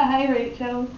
Hi Rachel.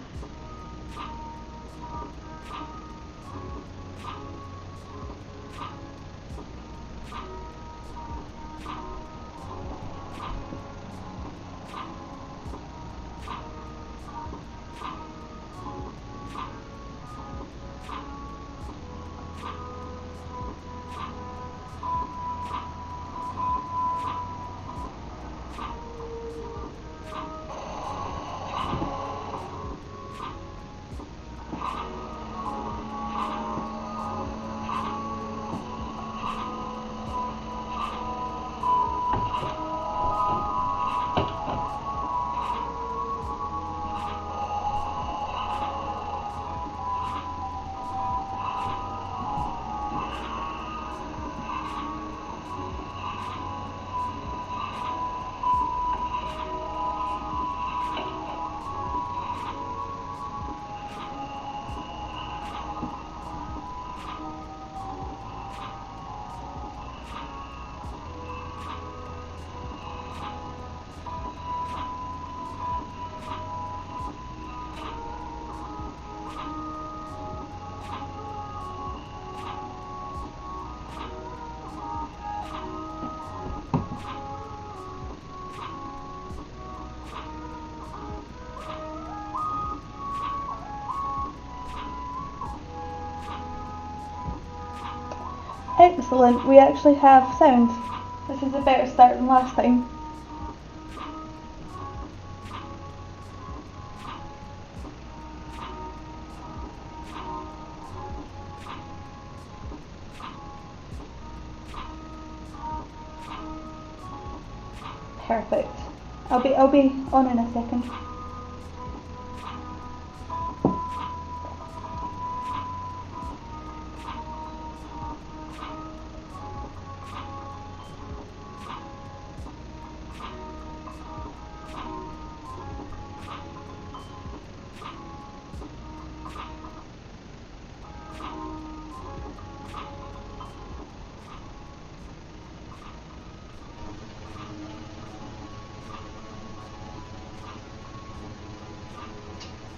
Excellent, we actually have sound. This is a better start than last time. Perfect. I'll be on in a second.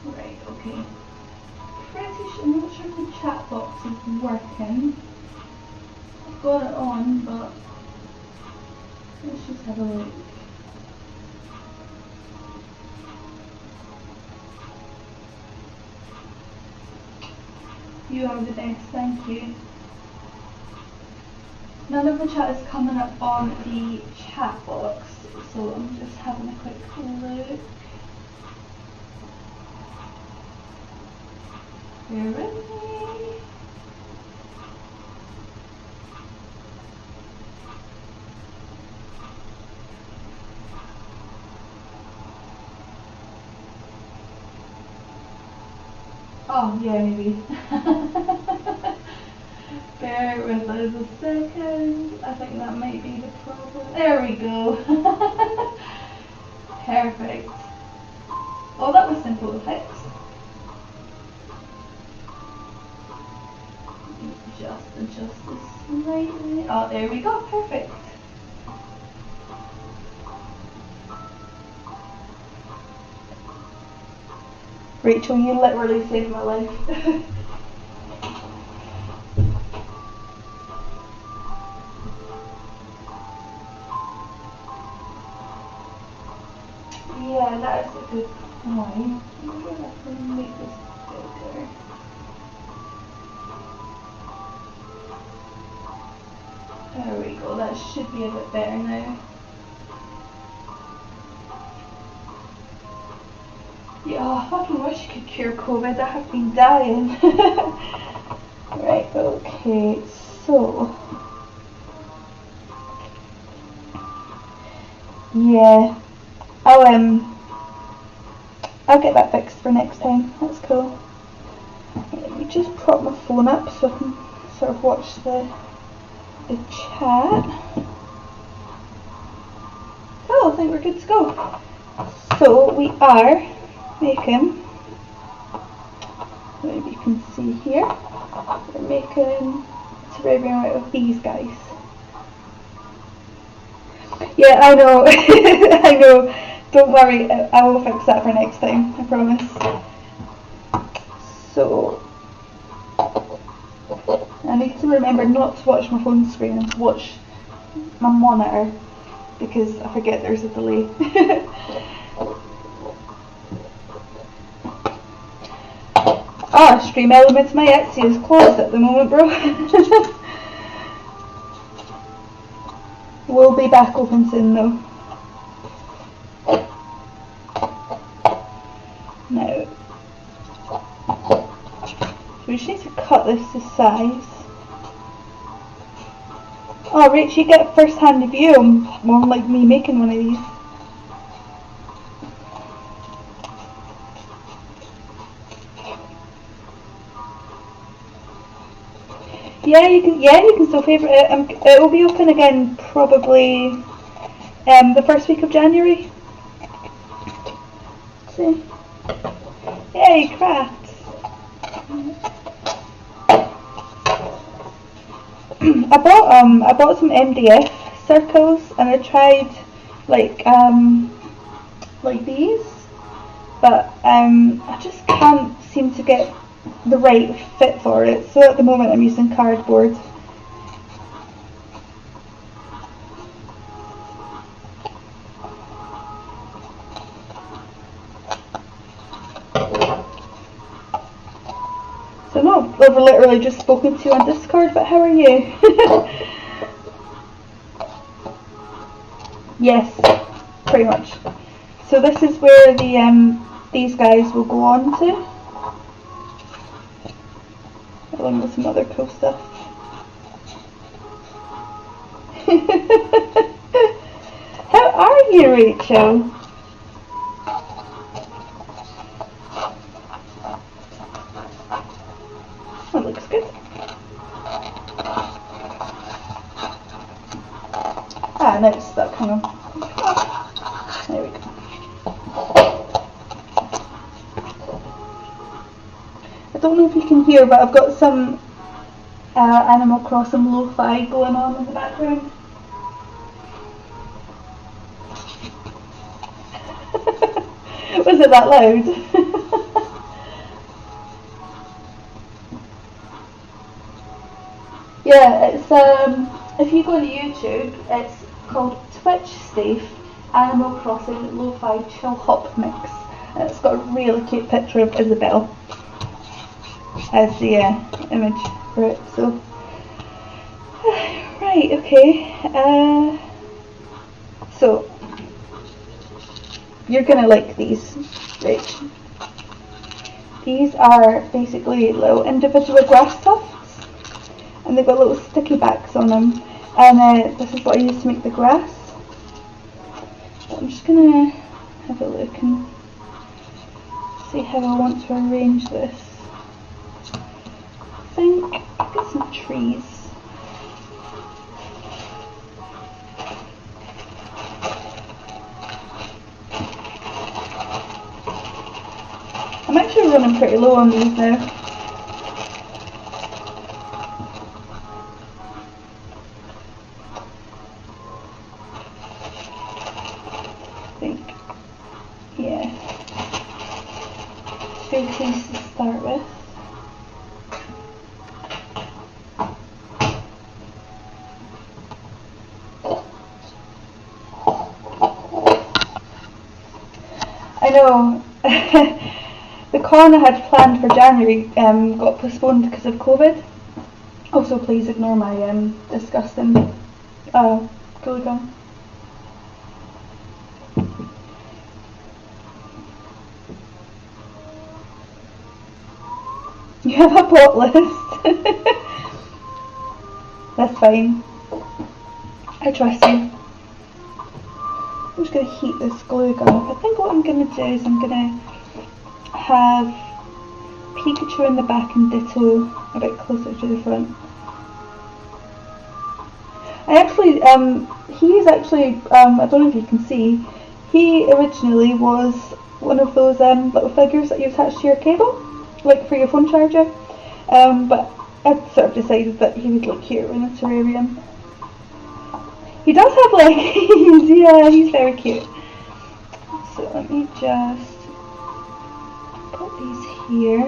Right, okay. I'm not sure if the chat box is working. I've got it on, but let's just have a look. You are the best, thank you. None of the chat is coming up on the chat box, so I'm just having a quick look. Bear with me. Oh, yeah, maybe. Bear with us a second. I think that might be the problem. There we go. Perfect. Oh, that was simple to fix. Just adjust this slightly. Oh, there we go. Perfect. Rachel, you literally saved my life. Yeah, that is a good point. Maybe I can make this bigger. There we go, that should be a bit better now. Yeah, I fucking wish you could cure COVID, I have been dying. Right, okay, so... Yeah, I'll get that fixed for next time, that's cool. Let me just prop my phone up so I can sort of watch the chat. Cool, I think we're good to go. So we are making, maybe you can see here, we're making terrarium out of these guys. Yeah, I know, I know. Don't worry, I will fix that for next time, I promise. So, I need to remember not to watch my phone screen and to watch my monitor, because I forget there's a delay. Stream Elements, my Etsy is closed at the moment, bro. We'll be back open soon though. Now, so we just need to cut this to size. Oh, Rach, you get first hand view on like me making one of these. Yeah, you can still favourite it. It will be open again probably the first week of January. Let's see. Yay, crafts. I bought some MDF circles and I tried like these, but I just can't seem to get the right fit for it, so at the moment I'm using cardboard. So no, I've literally just spoken to you on Discord, but how are you? Yes, pretty much. So this is where the these guys will go on to, along with some other cool stuff. How are you, Rachel? That looks good. Ah, now it's stuck, hang on. There we go. I don't know if you can hear, but I've got some Animal Crossing lo-fi going on in the background. Was it that loud? Yeah, it's if you go to YouTube, it's called Twitch Stave Animal Crossing Lo-Fi Chill Hop Mix, and it's got a really cute picture of Isabelle as the image for it. So right, okay, so you're gonna like these, right? These are basically little individual grass tufts, and they've got little sticky backs on them, and this is what I use to make the grass. So I'm just gonna have a look and see how I want to arrange this. I think I've got some trees. I'm actually running pretty low on these now. I think, yeah, 3 trees to start with. I know. The con I had planned for January got postponed because of COVID. Also, please ignore my disgusting glue gun. You have a bot list. That's fine. I trust you. I'm just going to heat this glue gun up. I think what I'm going to do is I'm going to have Pikachu in the back and Ditto a bit closer to the front. I actually, he's actually, I don't know if you can see, he originally was one of those little figures that you attach to your cable, like for your phone charger, but I sort of decided that he would look cute in a terrarium. He does have legs, yeah, he's very cute. let me just put these here.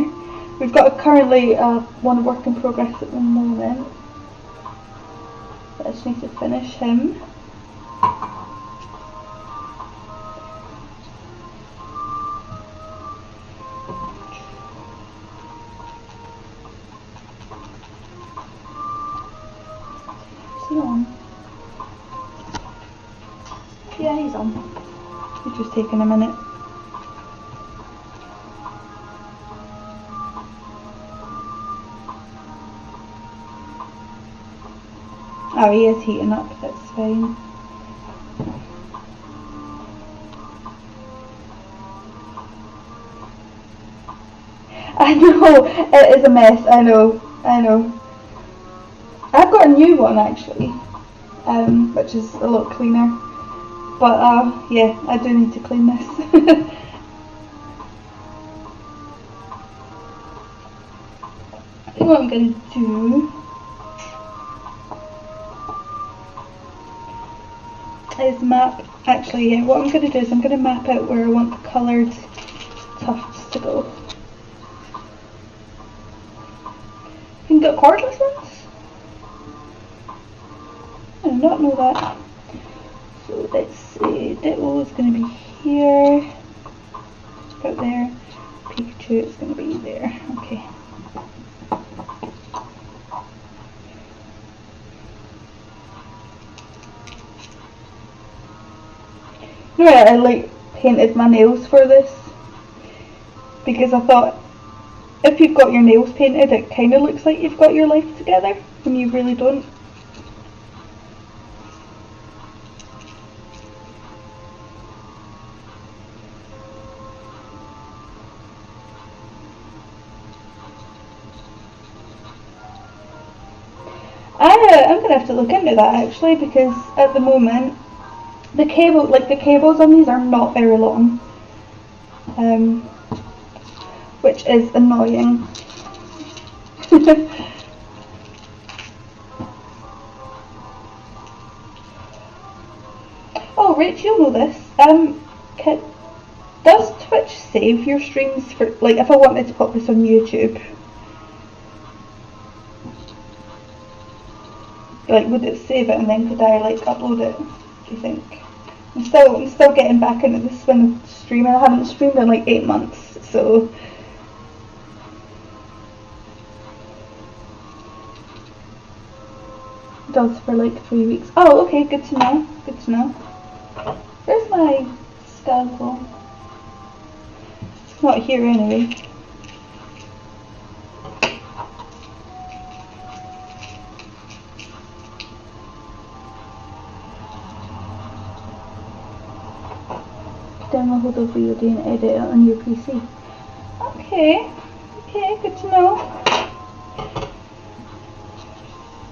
We've got currently one work in progress at the moment. I just need to finish him. Is he on? Yeah, he's on. He's just taking a minute. Oh, he is heating up, that's fine. I know, it is a mess, I know. I've got a new one actually, which is a lot cleaner. But yeah, I do need to clean this. I think what I'm going to do is map, actually yeah, what I'm going to do is I'm going to map out where I want the coloured tufts to go. You can get cordless ones? I do not know that. So let's see, Ditto is going to be here, about there, Pikachu is going to be there, okay. You know what, I like painted my nails for this, because I thought if you've got your nails painted it kind of looks like you've got your life together, when you really don't. I'm going to have to look into that actually, because at the moment the cables on these are not very long, which is annoying. Oh, Rach, you'll know this. Does Twitch save your streams for, like, if I wanted to put this on YouTube? Like, would it save it and then could I like upload it? Do you think? I'm still getting back into the swing of streaming. I haven't streamed in like 8 months, so it does for like 3 weeks. Oh, okay, good to know. Good to know. Where's my scalpel? It's not here anyway. Download the video and edit it on your PC. Okay, good to know.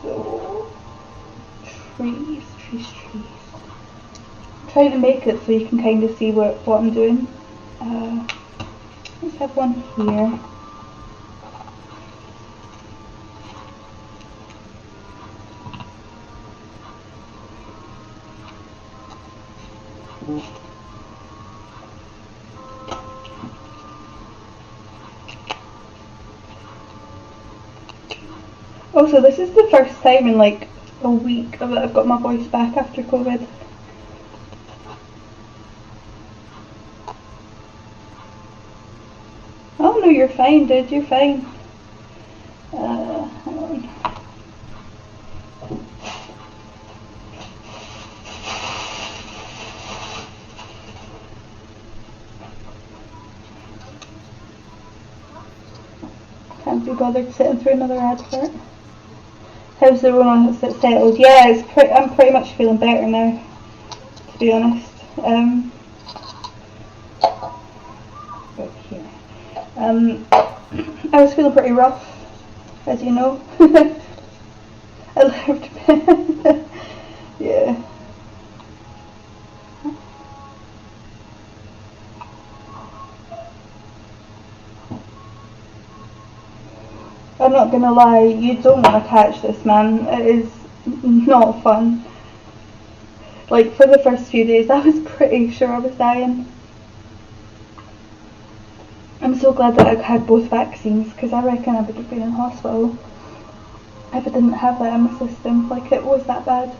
So, trees. I'm trying to make it so you can kind of see what I'm doing. Let's have one here. Also, this is the first time in like a week that I've got my voice back after COVID. Oh no, you're fine, dude, you're fine. Hang on. Can't be bothered sitting through another advert. How's the Rona settled? Yeah, I'm pretty much feeling better now, to be honest. Right here. I was feeling pretty rough, as you know. I left bed. Yeah. I'm not gonna lie, you don't want to catch this, man. It is not fun. Like, for the first few days I was pretty sure I was dying. so glad that I had both vaccines, because I reckon I would have been in hospital if I didn't have that in my system. Like, it was that bad.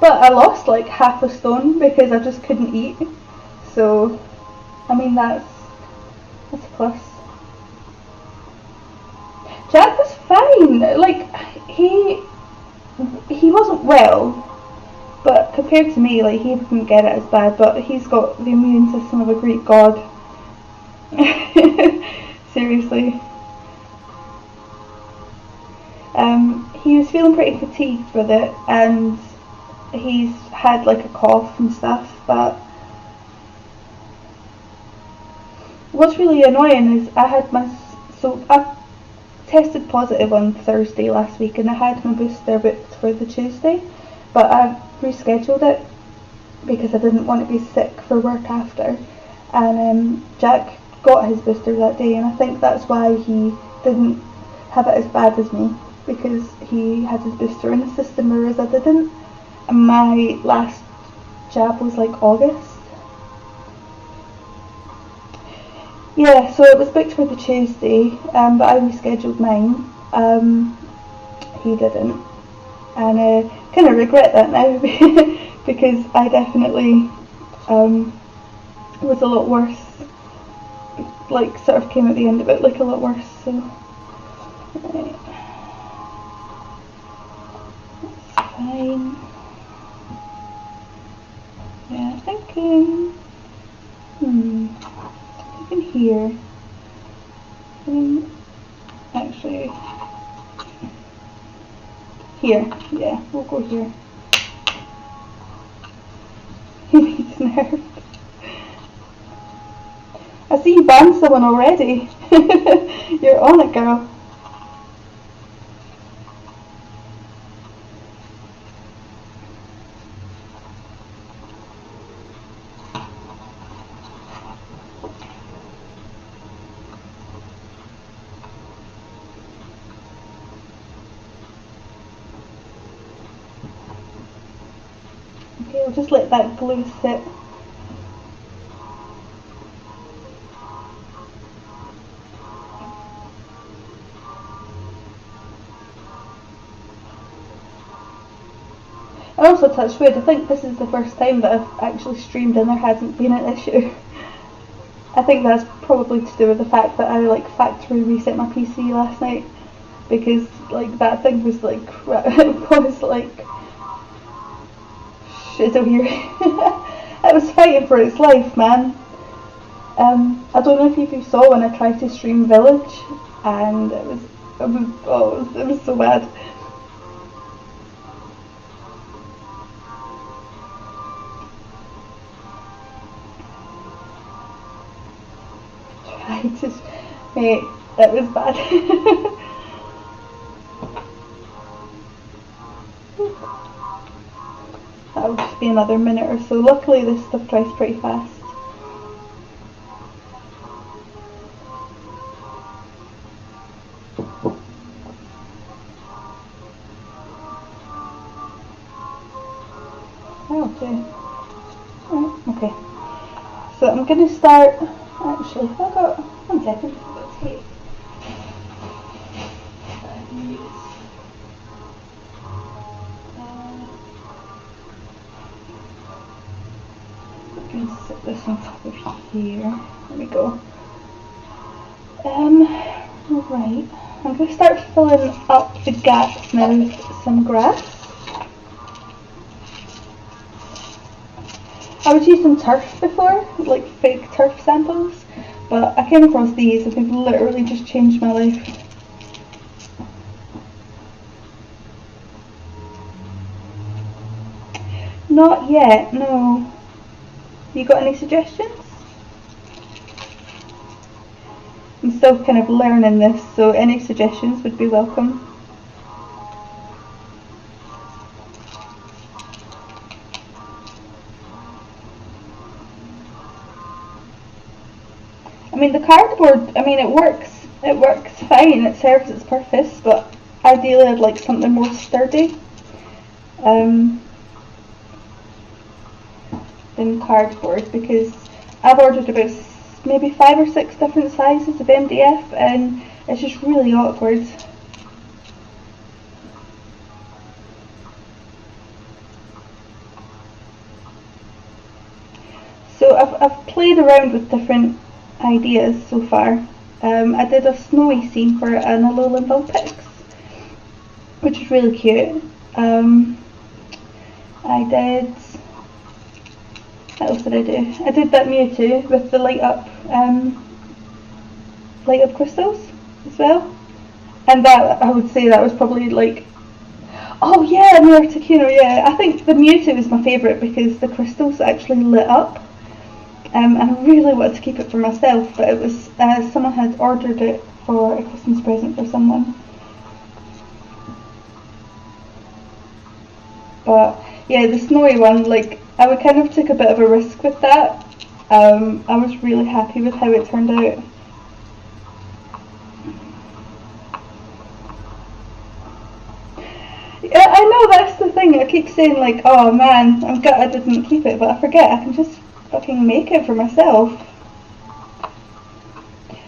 But I lost like half a stone because I just couldn't eat. So, I mean, that's a plus. Jack was fine. Like, he wasn't well, but compared to me, like, he didn't get it as bad. But he's got the immune system of a Greek god. Seriously. He was feeling pretty fatigued with it, and he's had like a cough and stuff, but what's really annoying is I tested positive on Thursday last week, and I had my booster booked for the Tuesday, but I rescheduled it because I didn't want to be sick for work after, and Jack got his booster that day, and I think that's why he didn't have it as bad as me, because he had his booster in the system, whereas I didn't. And my last jab was like August. Yeah, so it was booked for the Tuesday, but I rescheduled mine. He didn't, and I kind of regret that now because I definitely was a lot worse. Like, sort of came at the end of it like a lot worse. So, right. That's fine. Yeah, I'm thinking. Here. Actually, here. Yeah, we'll go here. He needs nerve. I see you banned someone already. You're on it, girl. Okay, we'll just let that glue sit. And also, touch wood, I think this is the first time that I've actually streamed and there hasn't been an issue. I think that's probably to do with the fact that I like factory reset my PC last night, because like that thing was like it was like shit over here. It was fighting for its life, man. I don't know if you saw when I tried to stream Village, and it was so bad. Mate, that was bad. That'll just be another minute or so. Luckily this stuff dries pretty fast. Okay. So I'm going to start. Actually, I've got 1 second. I've got tape. I'm going to set this on top of here. There we go. Right. I'm going to start filling up the gaps now with some grass. I was using turf before, like fake turf samples, but I came across these and they've literally just changed my life. Not yet, no. You got any suggestions? I'm still kind of learning this, so any suggestions would be welcome. I mean, the cardboard, I mean, it works fine, it serves its purpose, but ideally I'd like something more sturdy than cardboard, because I've ordered about maybe 5 or 6 different sizes of MDF, and it's just really awkward. So I've played around with different ideas so far. I did a snowy scene for an Alolan Vulpix, which is really cute. I did, what else did I do? I did that Mewtwo with the light up crystals as well. And that, I would say that was probably like, oh yeah, and the Articuno, yeah. I think the Mewtwo is my favourite because the crystals actually lit up. And I really wanted to keep it for myself, but it was, someone had ordered it for a Christmas present for someone. But yeah, the snowy one, like, I would kind of took a bit of a risk with that. I was really happy with how it turned out. Yeah, I know, that's the thing. I keep saying like, oh man, I'm gutted I didn't keep it, but I forget I can just fucking make it for myself.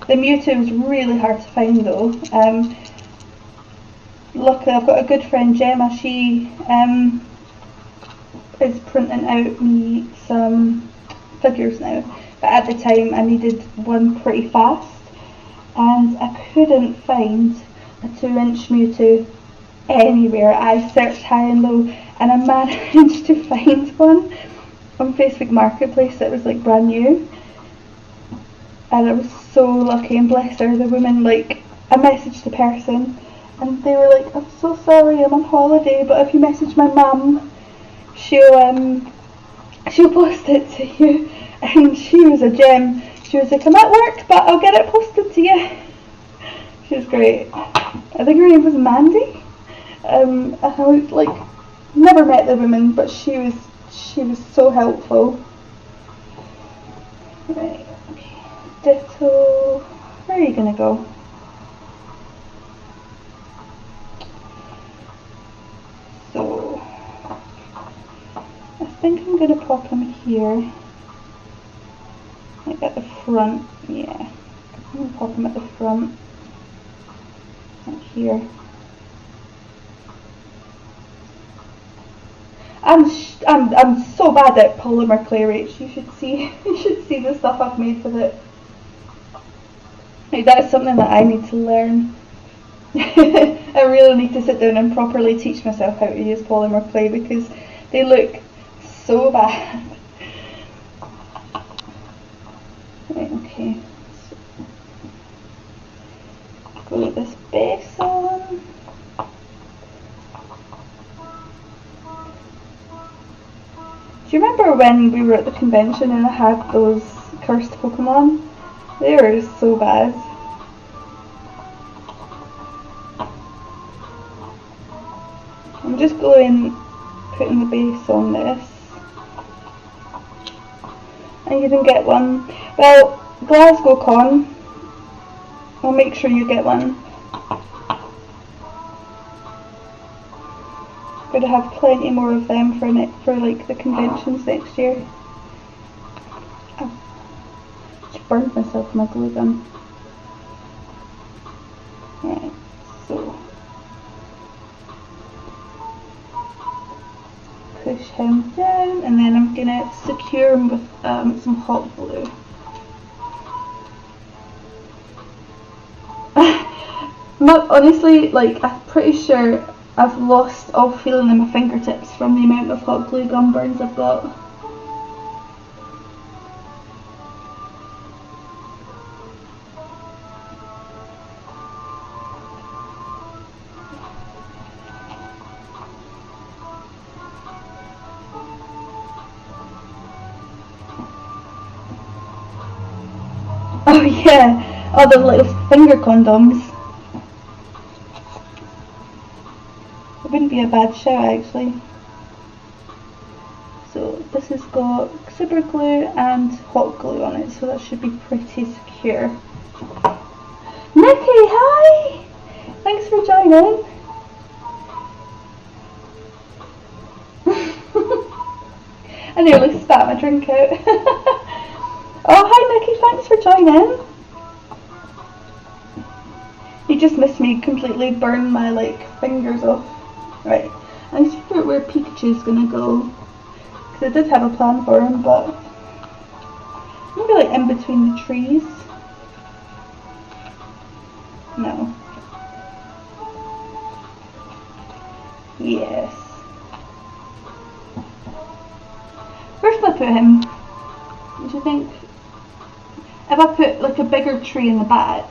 The Mewtwo was really hard to find though. Luckily I've got a good friend, Gemma. She is printing out me some figures now, but at the time I needed one pretty fast, and I couldn't find a 2-inch Mewtwo anywhere. I searched high and low, and I managed to find one on Facebook Marketplace that was like brand new, and I was so lucky. And bless her, the woman, like, I messaged the person and they were like, I'm so sorry, I'm on holiday, but if you message my mum, she'll post it to you. And she was a gem. She was like, I'm at work, but I'll get it posted to you. She was great. I think her name was Mandy. I was like, never met the woman, but she was so helpful. Right, okay. Ditto. Where are you gonna go? So I think I'm gonna pop him here. Like at the front, yeah. I'm gonna pop him at the front. Right here. I'm so bad at polymer clay rates. You should see the stuff I've made with it. Like, that is something that I need to learn. I really need to sit down and properly teach myself how to use polymer clay because they look so bad. Right, okay. So, go with this base on. Do you remember when we were at the convention and I had those cursed Pokemon? They were so bad. I'm just putting the base on this. And you can get one. Well, Glasgow Con, I'll make sure you get one. Gonna have plenty more of them for like the conventions next year. Oh, just burned myself with my glue gun. Right, so push him down, and then I'm gonna secure him with some hot glue. Honestly, like, I'm pretty sure I've lost all feeling in my fingertips from the amount of hot glue gun burns I've got. Oh yeah, all the little finger condoms. It wouldn't be a bad shout actually. So this has got super glue and hot glue on it, so that should be pretty secure. Nikki, hi! Thanks for joining. I nearly spat my drink out. Oh, join in. You just missed me completely burn my fingers off. Right, I need to figure out where Pikachu's gonna go. Because I did have a plan for him, but maybe in between the trees. No. Yes. Where's I put him? Do you think? If I put a bigger tree in the back.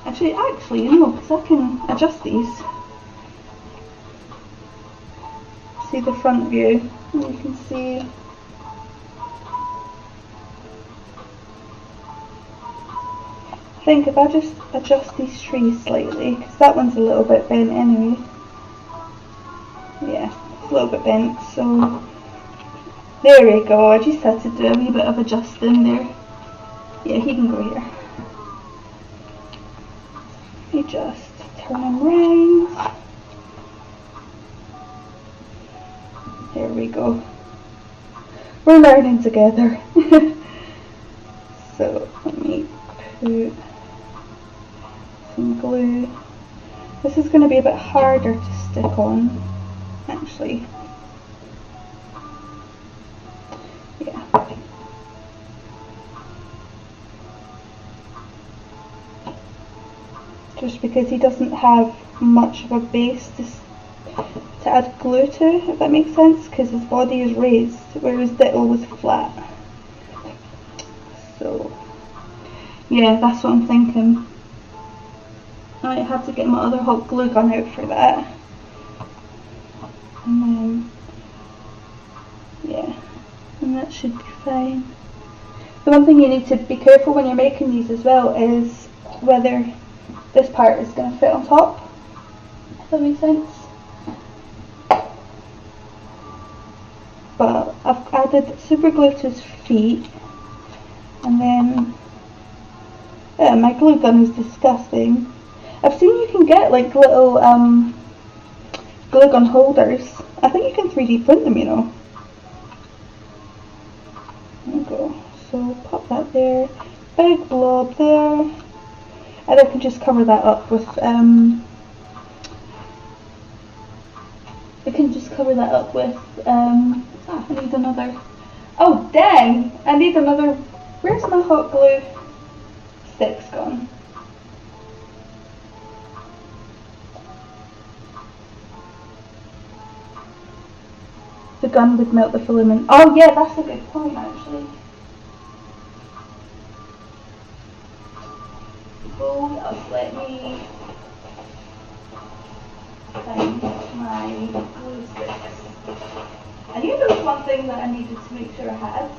Actually, you know, because I can adjust these. See the front view, and you can see. I think if I just adjust these trees slightly, because that one's a little bit bent anyway. Yeah, it's a little bit bent, so there we go. I just had to do a wee bit of adjusting there. Yeah, he can go here. You just turn him round. There we go. We're learning together. So let me put some glue. This is going to be a bit harder to stick on, actually. Yeah. Just because he doesn't have much of a base to add glue to, if that makes sense, because his body is raised, whereas Ditto was flat. So, yeah, that's what I'm thinking. I have to get my other hot glue gun out for that. And then, yeah, and that should be fine. The one thing you need to be careful when you're making these as well is whether this part is going to fit on top, if that makes sense. But I've added super glue to his feet, and then my glue gun is disgusting. I've seen you can get little glue gun holders. I think you can 3D print them, you know. There we go. So pop that there, big blob there, and I can just cover that up with I need another. Oh dang! I need another. Where's my hot glue sticks gone? The gun would melt the filament. Oh yeah, that's a good point actually. Hold up, let me find my glue sticks. I knew there was one thing that I needed to make sure I had.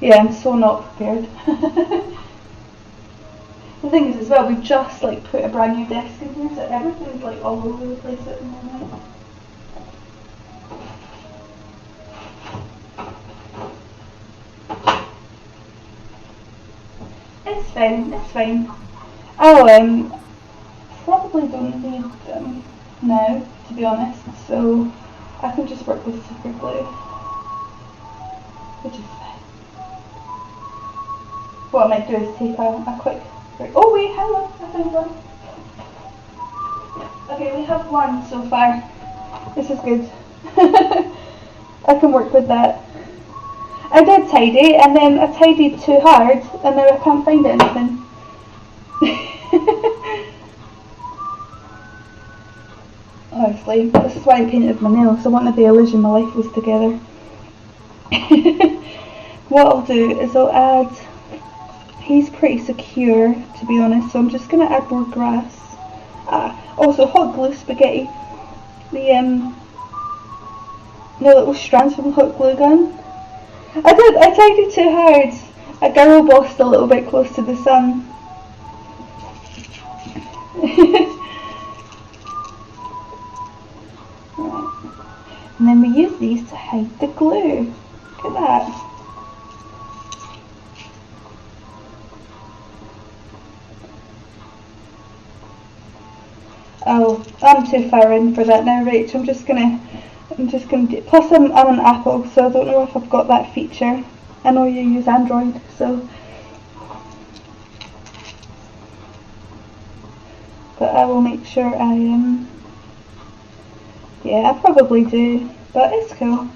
Yeah, I'm so not prepared. The thing is as well, we've just put a brand new desk in here, so everything's all over the place at the moment. It's fine, it's fine. I'll probably don't need them now, to be honest, so I can just work with super glue, which is fine. What I might do is take a quick break. Oh wait, hang on, I found one. Okay, we have one so far. This is good. I can work with that. I did tidy, and then I tidied too hard, and now I can't find anything. Honestly, this is why I painted my nails. I wanted the illusion my life was together. What I'll do is I'll add. He's pretty secure, to be honest, so I'm just going to add more grass. Also hot glue spaghetti. The little strands from the hot glue gun. I tidied too hard. I girl bossed a little bit close to the sun. Right. And then we use these to hide the glue. Look at that. Oh, I'm too far in for that now, Rach. I'm just gonna do, plus I'm an Apple, so I don't know if I've got that feature. I know you use Android, so. But I will make sure I am. Yeah, I probably do, but it's cool.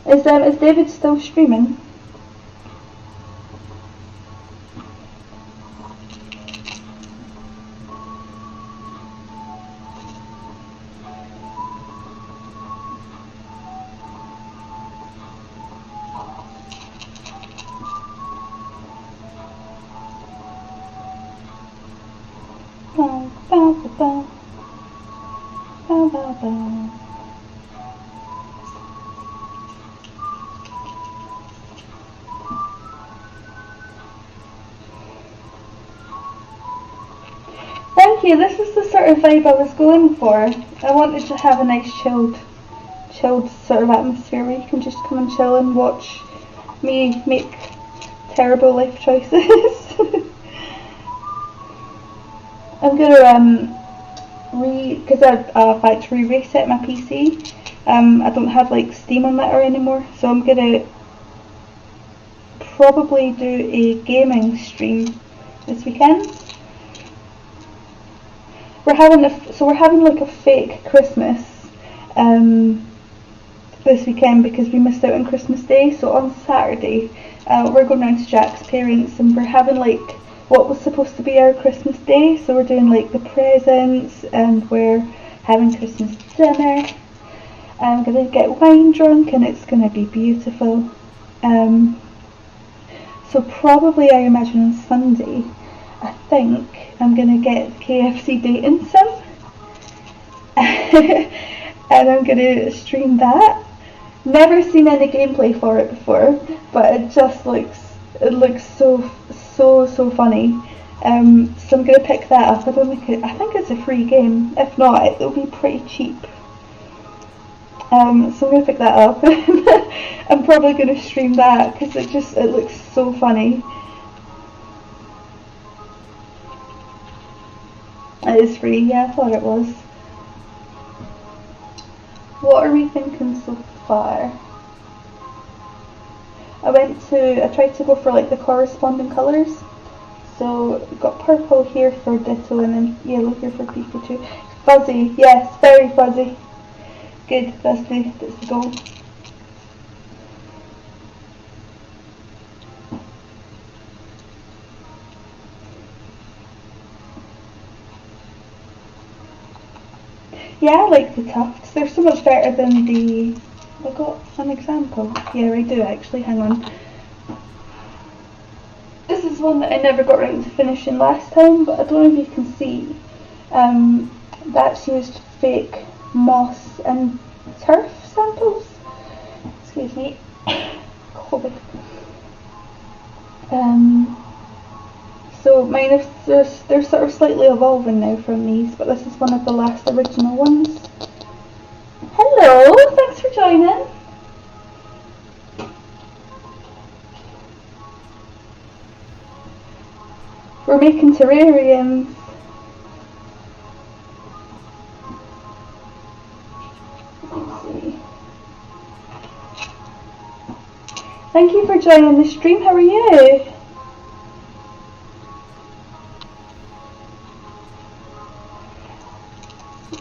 Is David still streaming? Bow, bow, bow, bow, bow, bow. Thank you. This is the sort of vibe I was going for. I wanted to have a nice chilled sort of atmosphere where you can just come and chill and watch me make terrible life choices. I'm gonna because I've had to reset my PC. I don't have like Steam on that anymore, so I'm gonna probably do a gaming stream this weekend. We're having like a fake Christmas this weekend because we missed out on Christmas Day. So on Saturday, we're going round to Jack's parents and we're having like what was supposed to be our Christmas Day. So we're doing like the presents and we're having Christmas dinner. I'm gonna get wine drunk and it's gonna be beautiful. So probably I imagine on Sunday, I think I'm gonna get KFC dating sim. And I'm gonna stream that. Never seen any gameplay for it before, but it looks so funny. So I'm gonna pick that up. I think it's a free game. If not, it'll be pretty cheap. So I'm gonna pick that up. I'm probably gonna stream that because it looks so funny. It is free, yeah, I thought it was. What are we thinking so far? I tried to go for like the corresponding colours. So we've got purple here for Ditto and then yellow here for Pikachu. Fuzzy, yes, very fuzzy. Good, that's the goal. Yeah, I like the tufts. They're so much better than the... I got an example. Yeah, I do actually. Hang on. This is one that I never got around to finishing last time, but I don't know if you can see. That's used fake moss and turf samples. Excuse me. COVID. So mine they're sort of slightly evolving now from these, but this is one of the last original ones. Hello, thanks for joining. We're making terrariums. Let's see. Thank you for joining the stream. How are you?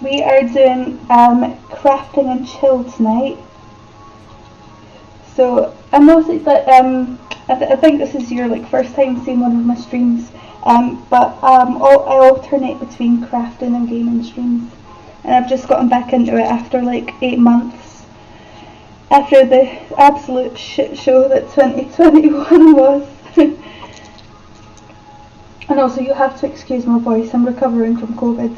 We are doing crafting and chill tonight. So I'm mostly, but I think this is your like first time seeing one of my streams. But I alternate between crafting and gaming streams, and I've just gotten back into it after like 8 months. After the absolute shit show that 2021 was. And also you have to excuse my voice, I'm recovering from COVID.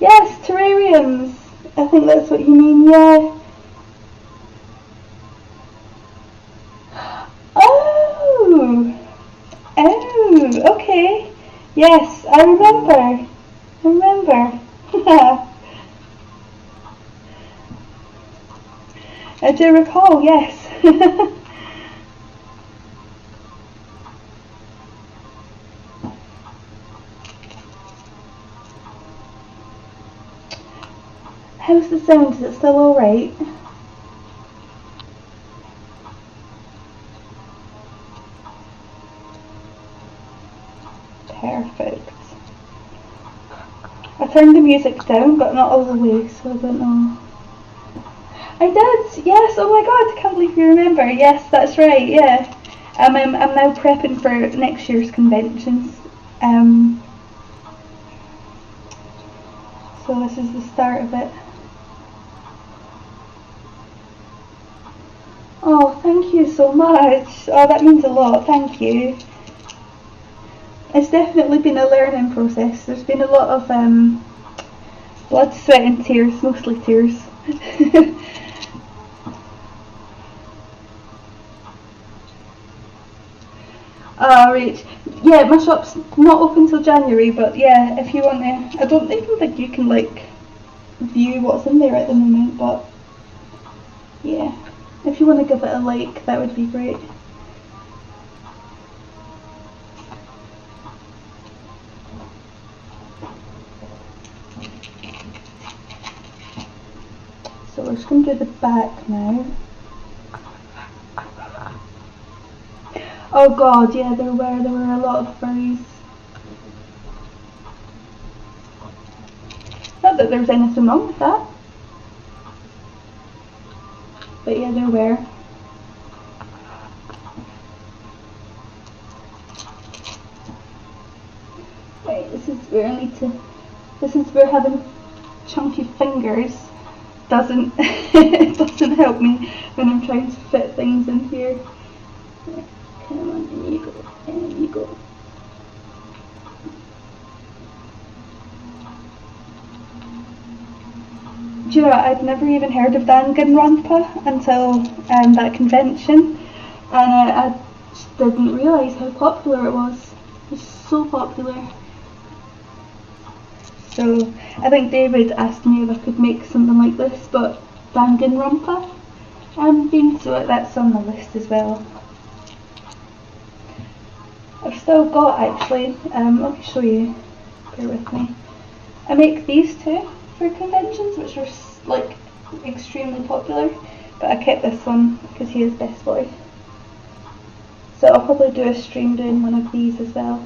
Yes, terrariums! I think that's what you mean, yeah. Oh! Oh, okay. Yes, I remember. I remember. I do recall, yes. How's the sound? Is it still alright? Perfect. I turned the music down, but not all the way, so I don't know. I did, yes, oh my god, I can't believe you remember. Yes, that's right, yeah. I'm now prepping for next year's conventions. So this is the start of it. Oh, thank you so much. Oh, that means a lot, thank you. It's definitely been a learning process. There's been a lot of blood, sweat and tears, mostly tears. Right. Yeah, my shop's not open till January, but yeah, if you want to, I don't even think you can like view what's in there at the moment, but yeah, if you want to give it a like, that would be great. So we're just going to do the back now. Oh god, yeah, there were a lot of furries. Not that there's anything wrong with that. But yeah, there were. Right, this is where I need to, this is where having chunky fingers doesn't doesn't help me when I'm trying to fit things in here. Come on, in you go, in you go. Do you know what, I'd never even heard of Danganronpa until that convention, and I just didn't realise how popular it was. It was so popular. So I think David asked me if I could make something like this, but Danganronpa so that's on the list as well. I've still got actually, let me show you, bear with me. I make these two for conventions, which are like extremely popular, but I kept this one because he is best boy. So I'll probably do a stream doing one of these as well.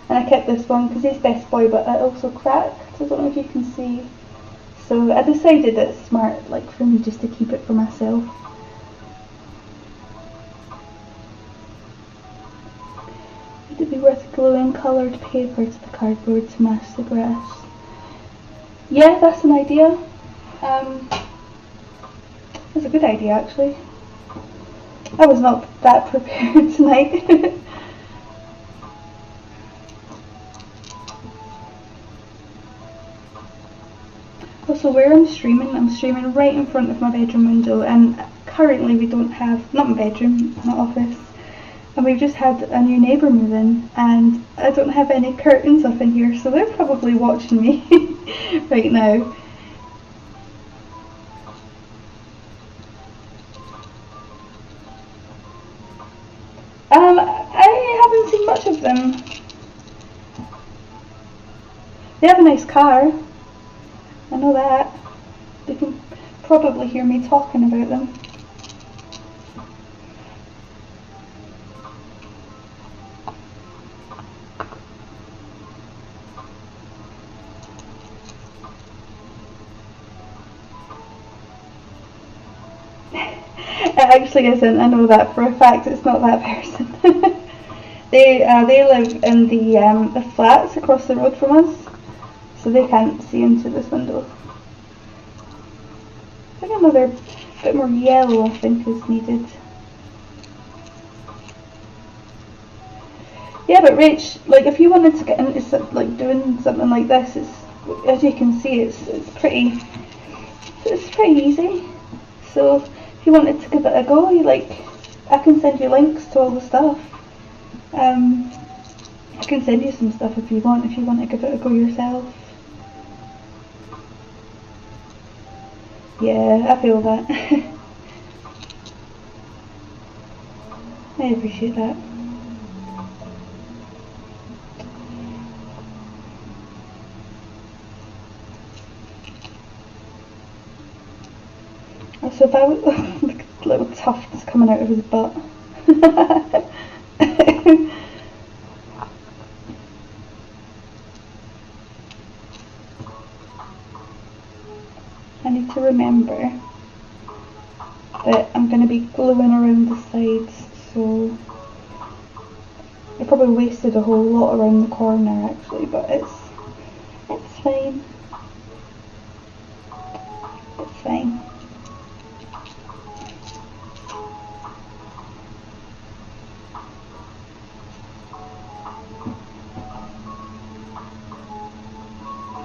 And I kept this one because he's best boy, but it also cracked. I don't know if you can see. So I decided it's smart, like for me, just to keep it for myself. Would it be worth gluing coloured paper to the cardboard to match the grass? Yeah, that's an idea. That's a good idea actually. I was not that prepared tonight. Also, where I'm streaming right in front of my bedroom window, and currently we don't have, not my bedroom, my office, and we've just had a new neighbour move in, and I don't have any curtains up in here, so they're probably watching me right now. I haven't seen much of them. They have a nice car. I know that. You can probably hear me talking about them. It actually isn't. I know that for a fact. It's not that person. They live in the flats across the road from us, so they can't see into this window. I think another bit more yellow I think is needed. Yeah, but Rach, like if you wanted to get into like doing something like this, it's, as you can see, it's pretty easy. So if you wanted to give it a go, I can send you links to all the stuff. I can send you some stuff if you want to give it a go yourself. Yeah, I feel that. I appreciate that. So if I was look at the little tufts coming out of his butt. I need to remember that I'm going to be gluing around the sides, so I probably wasted a whole lot around the corner actually, but it's fine. It's fine.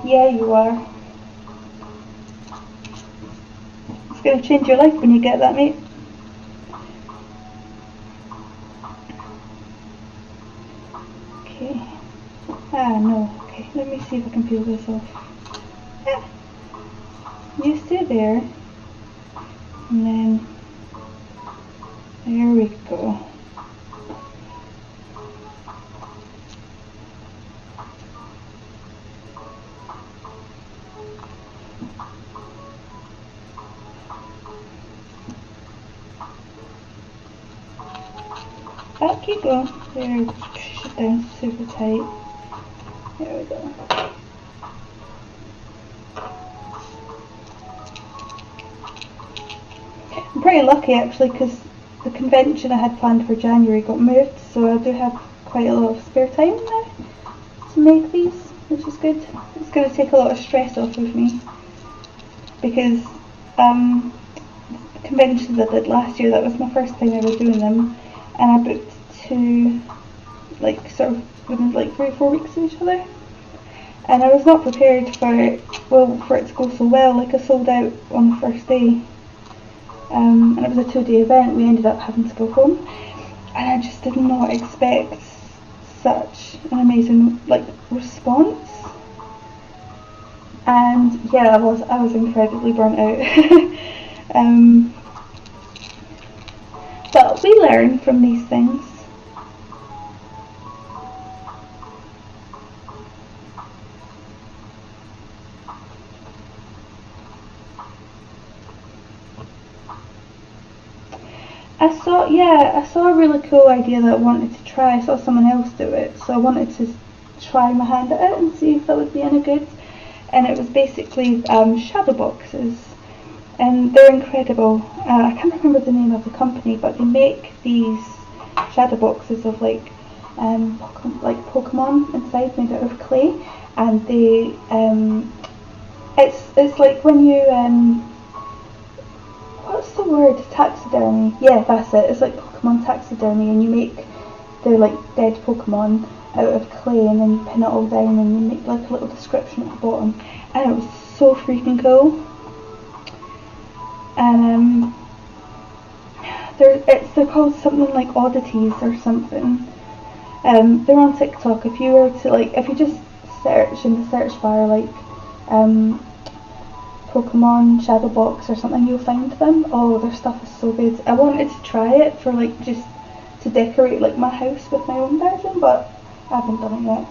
Yeah, you are. It's going to change your life when you get that, mate. Okay. Ah, no. Okay, let me see if I can peel this off. Ah. You stay there. And then, there we go. Back you go. There, push it down super tight. There we go. I'm pretty lucky actually because the convention I had planned for January got moved, so I do have quite a lot of spare time now to make these, which is good. It's going to take a lot of stress off of me because the conventions I did last year, that was my first time ever doing them, and I booked two, like sort of within like 3 or 4 weeks of each other, and I was not prepared for it to go so well. Like I sold out on the first day, and it was a 2-day event. We ended up having to go home, and I just did not expect such an amazing like response. And yeah, I was incredibly burnt out. But we learn from these things. I saw a really cool idea that I wanted to try. I saw someone else do it, so I wanted to try my hand at it and see if that would be any good. And it was basically shadow boxes, and they're incredible. I can't remember the name of the company, but they make these shadow boxes of like Pokemon inside, made out of clay, and they it's like when you what's the word? Taxidermy. Yeah, that's it. It's like Pokemon taxidermy, and you make their like dead Pokemon out of clay, and then you pin it all down, and you make like a little description at the bottom, and it was so freaking cool. And they're called something like Oddities or something. They're on TikTok. If you just search in the search bar like Pokemon Shadow Box or something, you'll find them. Oh, their stuff is so good. I wanted to try it for like just to decorate like my house with my own version, but I haven't done it yet.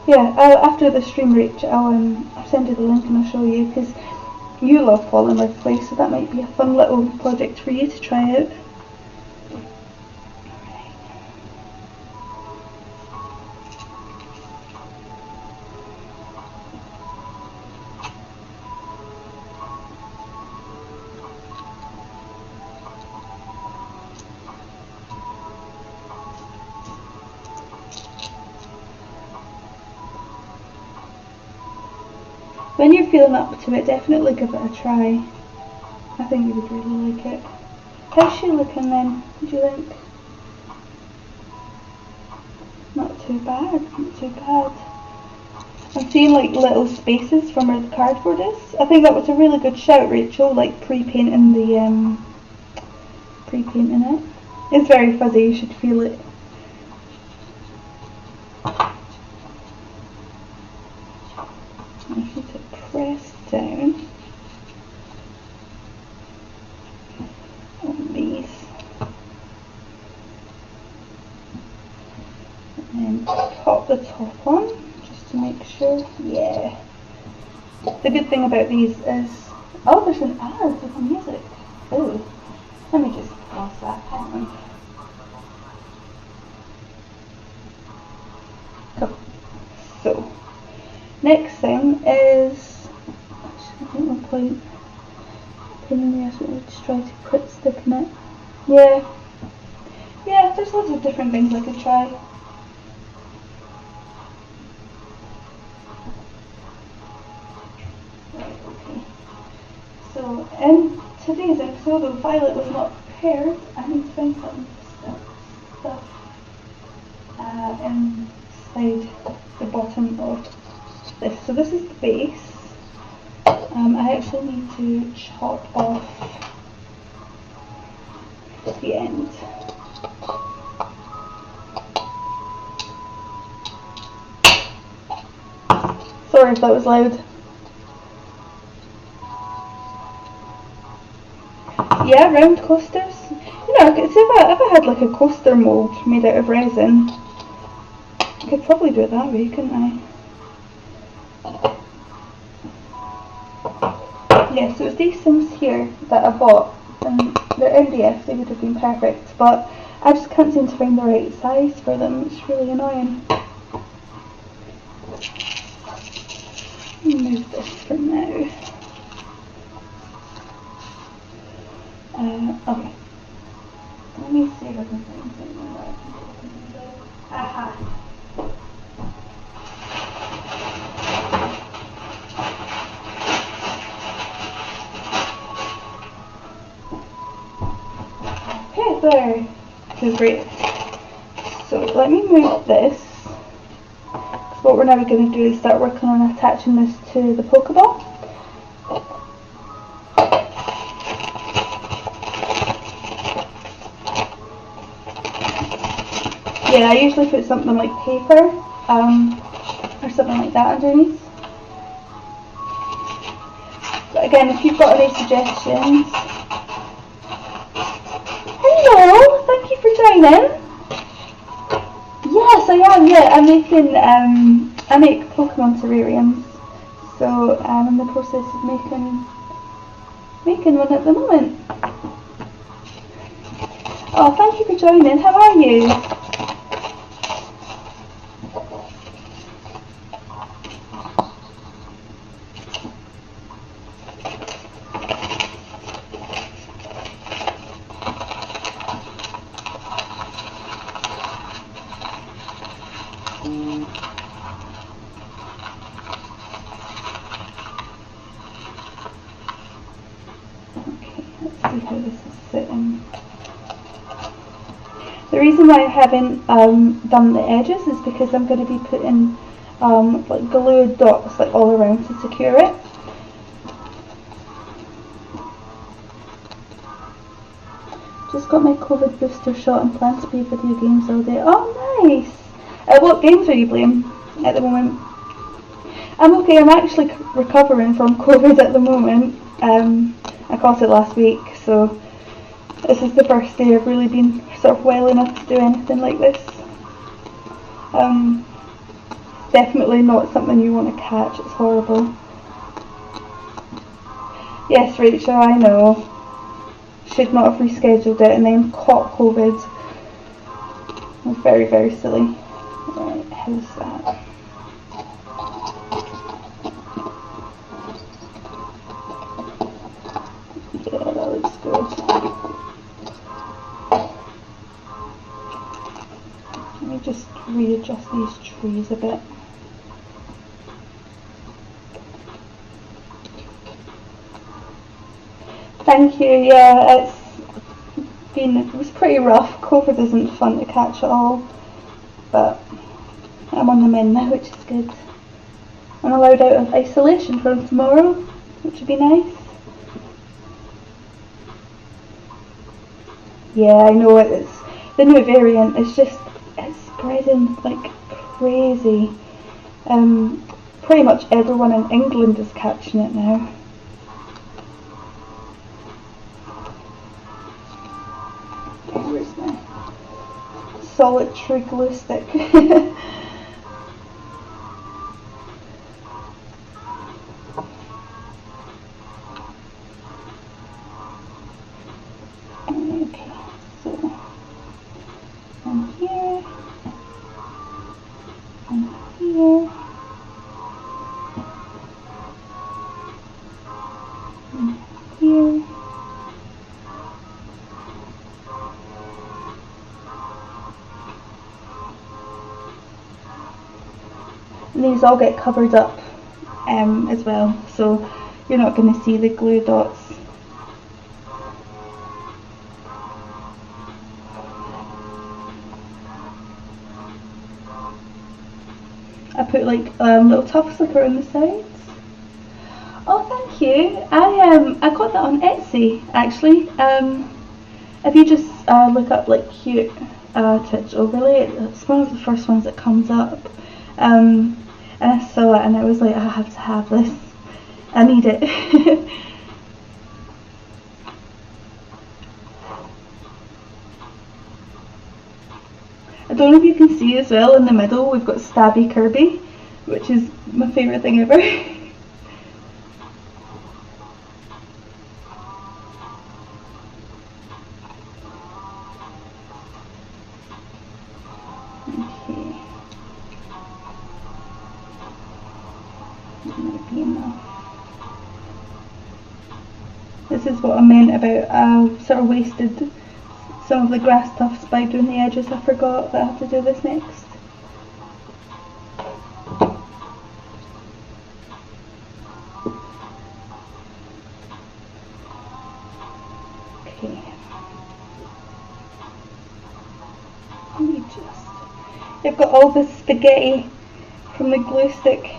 Yeah, after the stream, Rach, I'll send you the link and I'll show you, because you love polymer clay, so that might be a fun little project for you to try out. When you're feeling up to it, definitely give it a try. I think you would really like it. How's she looking then, do you think? Not too bad, not too bad. I'm seeing like little spaces from where the cardboard is. I think that was a really good shout, Rachel, like pre-painting pre-painting it. It's very fuzzy, you should feel it. I need to press down on these. And pop the top on, just to make sure. Yeah. The good thing about these is, oh, there's an ad with the music. Oh, let me just pause that. Hang on. Cool. So, next thing is, actually, I think no point pinning the ass, we'll just try to put stick in it. Yeah. Yeah, there's lots of different things I could try. So in today's episode, though Violet was not prepared, I need to find some stuff inside the bottom of this. So this is the base. I actually need to chop off the end. Sorry if that was loud. Yeah, round coasters. You know, see if I had like a coaster mould made out of resin, I could probably do it that way, couldn't I? Yeah, so it's these things here that I bought, and they're MDF, they would have been perfect, but I just can't seem to find the right size for them. It's really annoying. Move this for now. Okay. Let me see if I can find something that I can put in. Aha! Okay, there. Okay, great. So let me move this. So what we're now going to do is start working on attaching this to the Pokeball. Yeah, I usually put something like paper or something like that underneath. But again, if you've got any suggestions. Hello, thank you for joining. Yes, I am. Yeah, I'm making. I make Pokemon terrariums, so I'm in the process of making one at the moment. Oh, thank you for joining. How are you? The reason why I haven't done the edges is because I'm going to be putting like glue dots like all around to secure it. Just got my COVID booster shot and plan to play video games all day. Oh, nice! What games are you playing at the moment? I'm okay. I'm actually recovering from COVID at the moment. I caught it last week, so this is the first day I've really been sort of well enough to do anything like this. Definitely not something you want to catch, it's horrible. Yes, Rachel, I know. Should not have rescheduled it and then caught COVID. It was very, very silly. Right, how's that? Yeah, that looks good. Let me just readjust these trees a bit. Thank you, yeah, it was pretty rough. COVID isn't fun to catch at all, but I'm on the mend now, which is good. I'm allowed out of isolation from tomorrow, which would be nice. Yeah, I know it. It's the new variant. It's spreading like crazy. Pretty much everyone in England is catching it now. Okay, where's my solitary glue stick? Okay, so and here and here. Here. And these all get covered up as well, so you're not going to see the glue dots. I put like little tufts like around the sides. Oh, thank you. I got that on Etsy actually. If you just look up like cute touch overlay, it's one of the first ones that comes up. And I saw it and I was like, I have to have this. I need it. I don't know if you can see as well in the middle we've got Stabby Kirby, which is my favourite thing ever. Okay. That might be enough. This is what I meant about sort of wasted some of the grass tufts by doing the edges. I forgot that I have to do this next. Okay. Let me just... I've got all this spaghetti from the glue stick.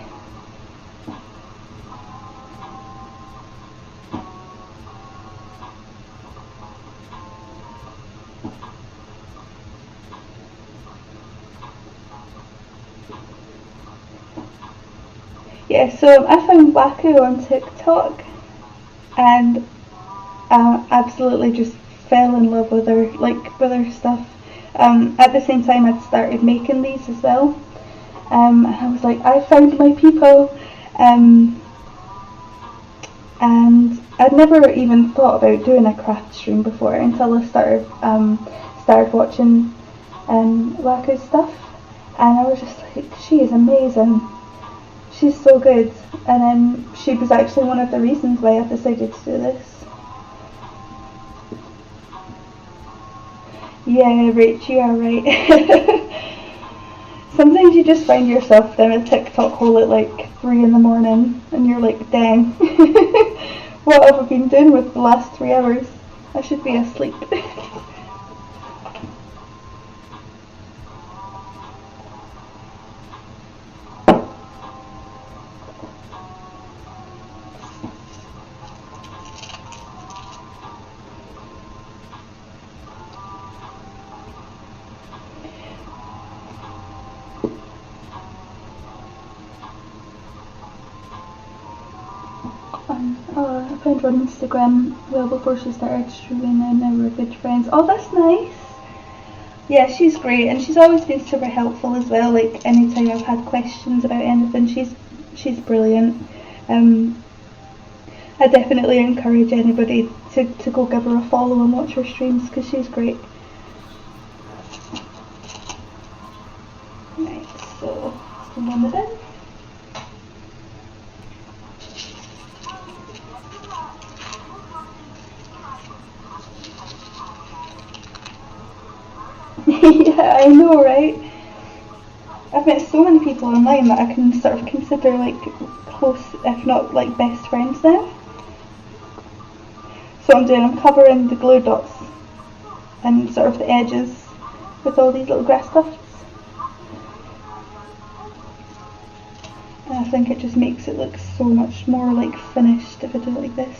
Yeah, so I found Waku on TikTok and absolutely just fell in love with her, with her stuff. At the same time I'd started making these as well. And I was like, I found my people. And I'd never even thought about doing a craft stream before until I started watching Waku's stuff. And I was just like, she is amazing. She's so good, and she was actually one of the reasons why I decided to do this. Yeah, Rach, you are right. Sometimes you just find yourself down a TikTok hole at like 3 in the morning, and you're like, dang, what have I been doing with the last 3 hours? I should be asleep. I found her on Instagram well before she started streaming, and now we're good friends. Oh, that's nice. Yeah, she's great, and she's always been super helpful as well. Like anytime I've had questions about anything, she's brilliant. I definitely encourage anybody to go give her a follow and watch her streams because she's great. Right, so let's run it in. Yeah, I know, right? I've met so many people online that I can sort of consider like close, if not like best friends now. So I'm covering the glue dots and sort of the edges with all these little grass tufts. And I think it just makes it look so much more like finished if I do it like this.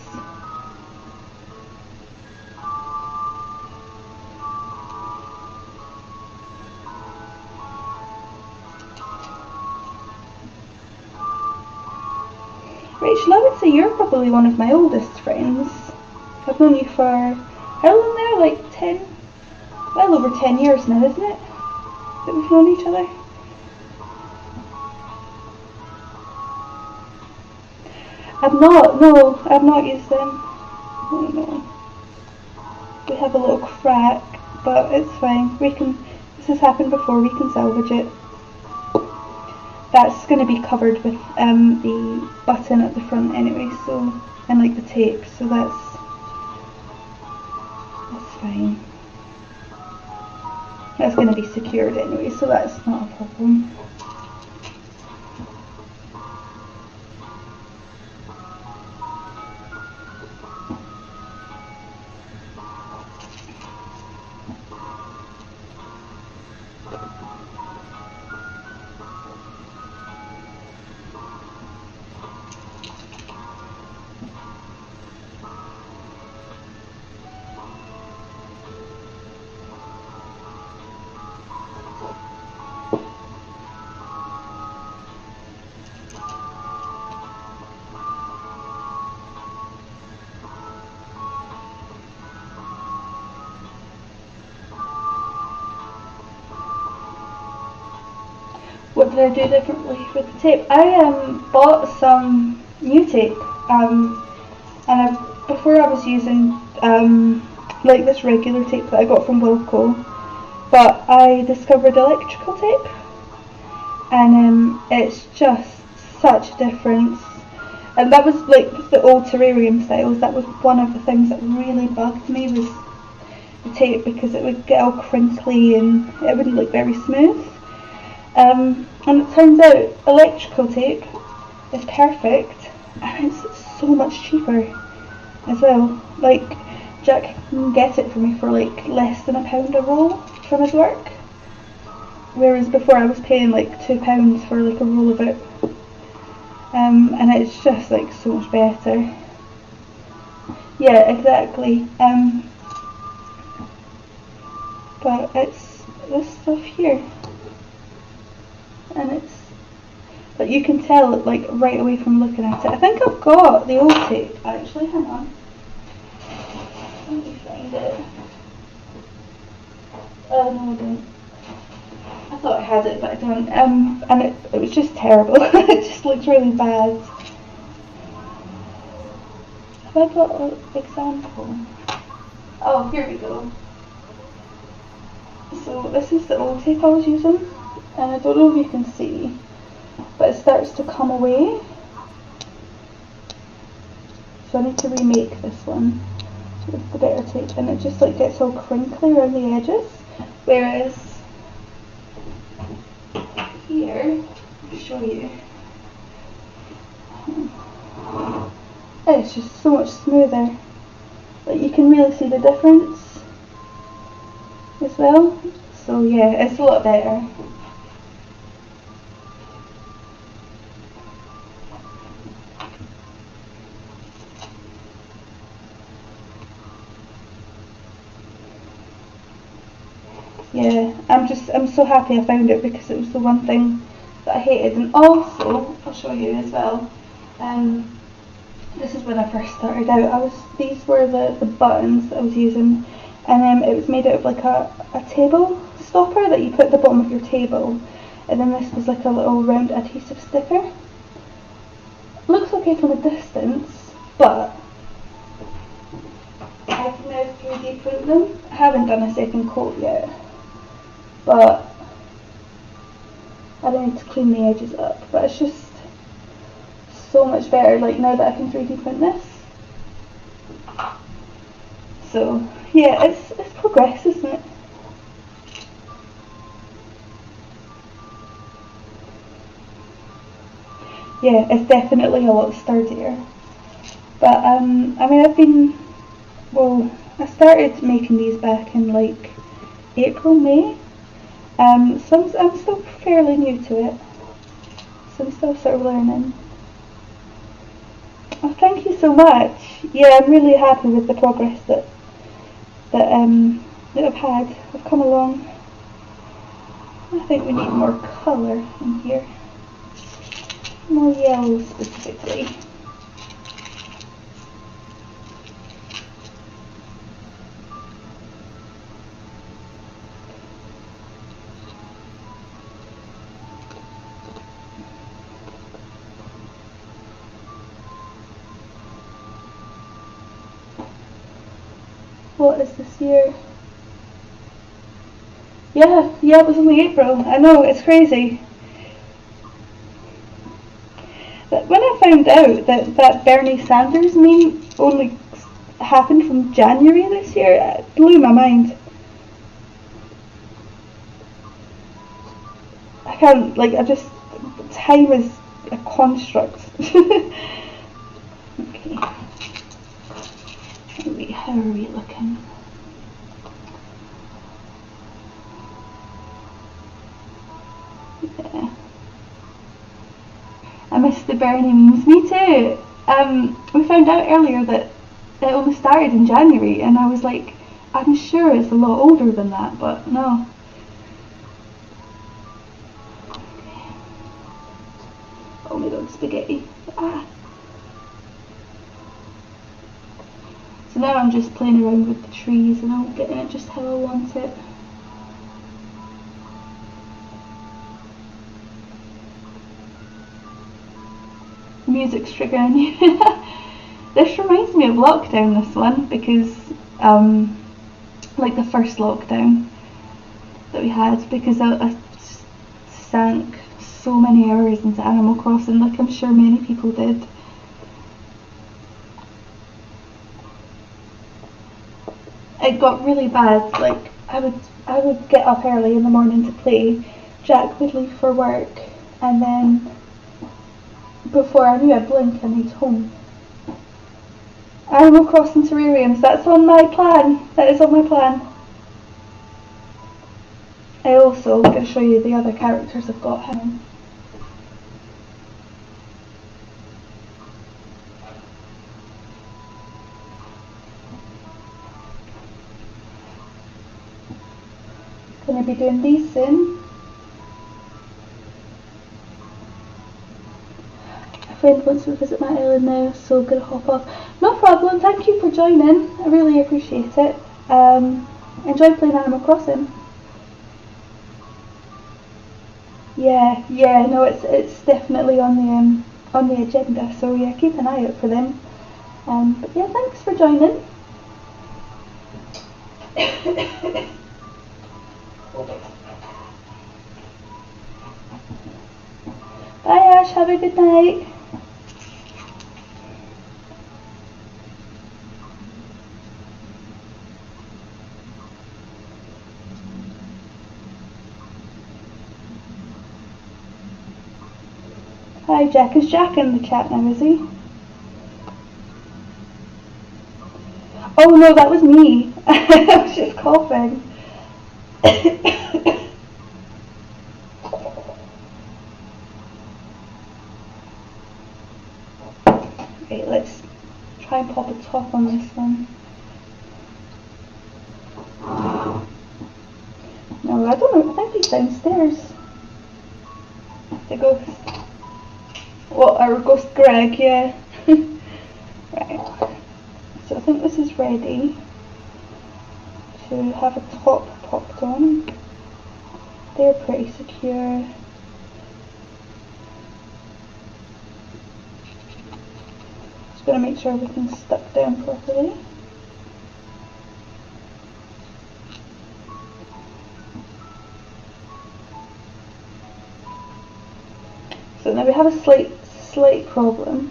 you're probably one of my oldest friends. I've known you for, how long now? Like 10, well over 10 years now, isn't it? That we've known each other. I've not used them. No. We have a little crack, but it's fine. This has happened before, we can salvage it. That's going to be covered with the button at the front anyway, so, and like the tape, so that's fine. That's going to be secured anyway, so that's not a problem. What did I do differently with the tape? I bought some new tape, and before I was using like this regular tape that I got from Wilco, but I discovered electrical tape, and it's just such a difference. And that was like the old Terrarium styles. That was one of the things that really bugged me, was the tape, because it would get all crinkly and it wouldn't look very smooth. And it turns out electrical tape is perfect, and it's so much cheaper as well. Like, Jack can get it for me for like less than £1 a roll from his work, whereas before I was paying like £2 for like a roll of it. And it's just like so much better. Yeah, exactly. But it's this stuff here. And it's, but you can tell it like right away from looking at it. I think I've got the old tape actually, hang on. Let me find it. Oh no, I don't. I thought I had it, but I don't. And it was just terrible. It just looks really bad. Have I got an example? Oh, here we go. So this is the old tape I was using. And I don't know if you can see, but it starts to come away. So I need to remake this one with the better tape, and it just like gets all crinkly around the edges. Whereas here, I'll show you, it's just so much smoother. Like you can really see the difference as well. So yeah, it's a lot better. Yeah, I'm so happy I found it, because it was the one thing that I hated. And also, I'll show you as well, this is when I first started out, these were the buttons that I was using, and it was made out of like a table stopper that you put at the bottom of your table, and then this was like a little round adhesive sticker. Looks okay from a distance, but I can now 3D print them. I haven't done a second coat yet, but I don't need to clean the edges up, but it's just so much better like now that I can 3D print this. So yeah, it's progress, isn't it? Yeah, it's definitely a lot sturdier. But I mean, I started making these back in like April, May. So I'm still fairly new to it, so I'm still sort of learning. Oh, thank you so much. Yeah, I'm really happy with the progress that I've had. I've come along. I think we need more colour in here, more yellow specifically. What is this year? Yeah, it was only April. I know, it's crazy. But when I found out that Bernie Sanders meme only happened from January this year, it blew my mind. I can't, like, time is a construct. Okay. How are we looking? Yeah. I missed the Bernie memes. Me too. We found out earlier that it only started in January, and I was like, I'm sure it's a lot older than that, but no. Oh my god, spaghetti. Ah. So now I'm just playing around with the trees and I'm getting it just how I want it. Music's triggering you. This reminds me of lockdown, this one, because like the first lockdown that we had, because I sank so many hours into Animal Crossing, like I'm sure many people did. It got really bad. Like I would get up early in the morning to play. Jack would leave for work, and then before I knew I'd blink and he's home. Animal Crossing Terrariums, that's on my plan. That is on my plan. I also going to show you the other characters I've got him. Gonna be doing these soon. A friend wants to visit my island now, so gonna hop off. No problem, thank you for joining. I really appreciate it. Enjoy playing Animal Crossing. Yeah, no, it's definitely on the agenda. So yeah, keep an eye out for them. But yeah, thanks for joining. Bye Ash, have a good night. Hi Jack, is Jack in the chat now, is he? Oh no, that was me. I was just coughing. Right, let's try and pop a top on this one. No, I don't know, I think he's downstairs. The ghost. Well, our ghost Greg, yeah. Right. So I think this is ready to have a top popped on. They're pretty secure. Just going to make sure everything's stuck down properly. So now we have a slight problem,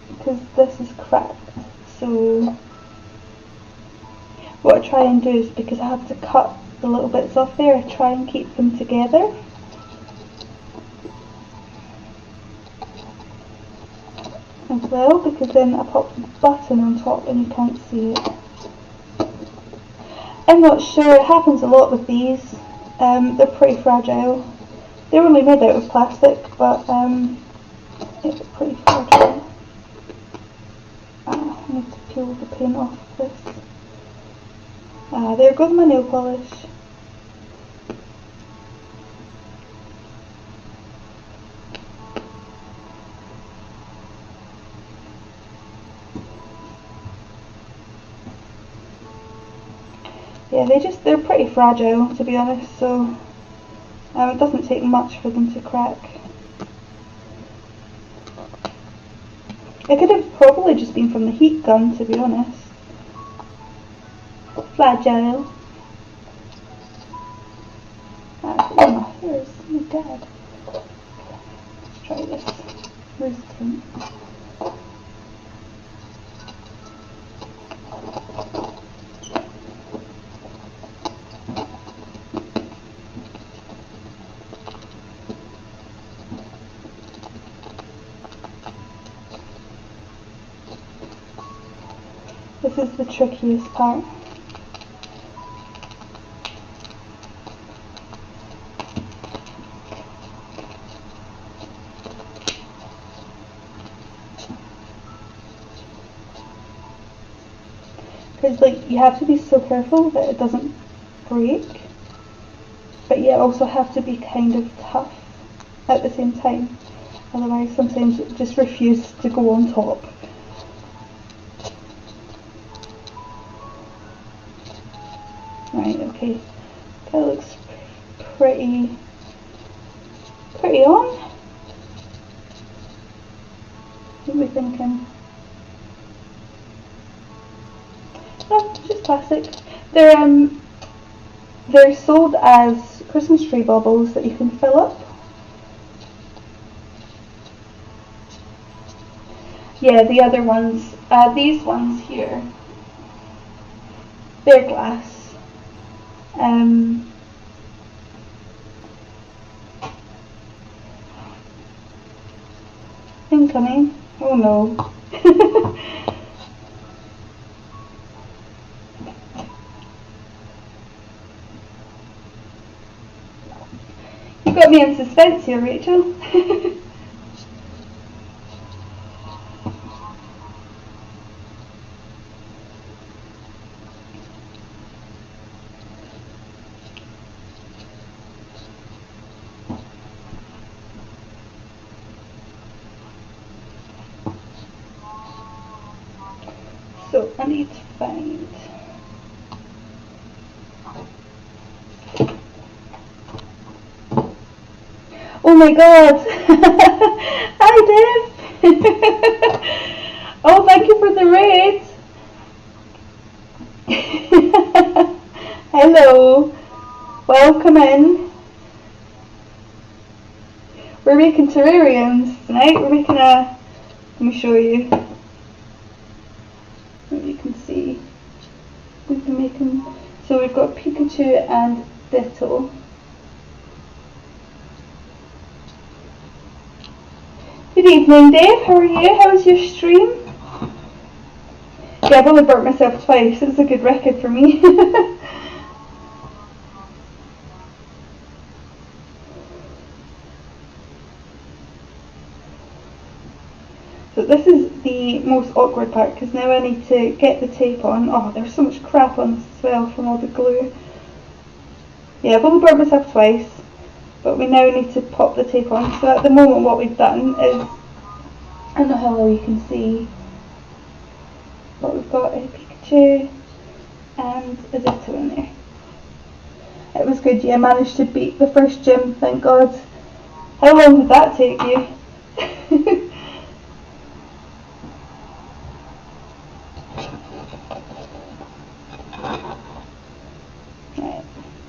because this is cracked. So what I try and do is, because I have to cut the little bits off there, I try and keep them together. As well, because then I pop the button on top and you can't see it. I'm not sure, it happens a lot with these. They're pretty fragile. They're only made out of plastic, but it's pretty fragile. I need to peel the paint off this. There goes my nail polish. Yeah, they're pretty fragile, to be honest, so it doesn't take much for them to crack. It could have probably just been from the heat gun, to be honest. Fragile. Oh my hair's so dead. Let's try this. Where's the tint? This is the trickiest part. Because like you have to be so careful that it doesn't break, but you also have to be kind of tough at the same time. Otherwise sometimes it just refuses to go on top. Right, okay. That looks pretty on. What are we thinking? No, just plastic. They're sold as Christmas tree baubles that you can fill up. Yeah, the other ones, these ones here, they're glass. Incoming. Oh no. You got me in suspense here, Rachel. So I need to find. Oh my god! Hi Dave! Oh, thank you for the raid! Hello! Welcome in! We're making terrariums tonight. We're making a... Let me show you. You can see. We've been making... So we've got Pikachu and Ditto. Good evening, Dave. How are you? How was your stream? Yeah, I've only burnt myself twice. It's a good record for me. So this is the most awkward part because now I need to get the tape on. Oh, there's so much crap on this as well from all the glue. Yeah, I've only burnt myself twice, but we now need to pop the tape on. So at the moment what we've done is, I don't know how well you can see, but we've got a Pikachu and a Ditto in there. It was good, yeah, I managed to beat the first gym, thank God. How long did that take you? Right,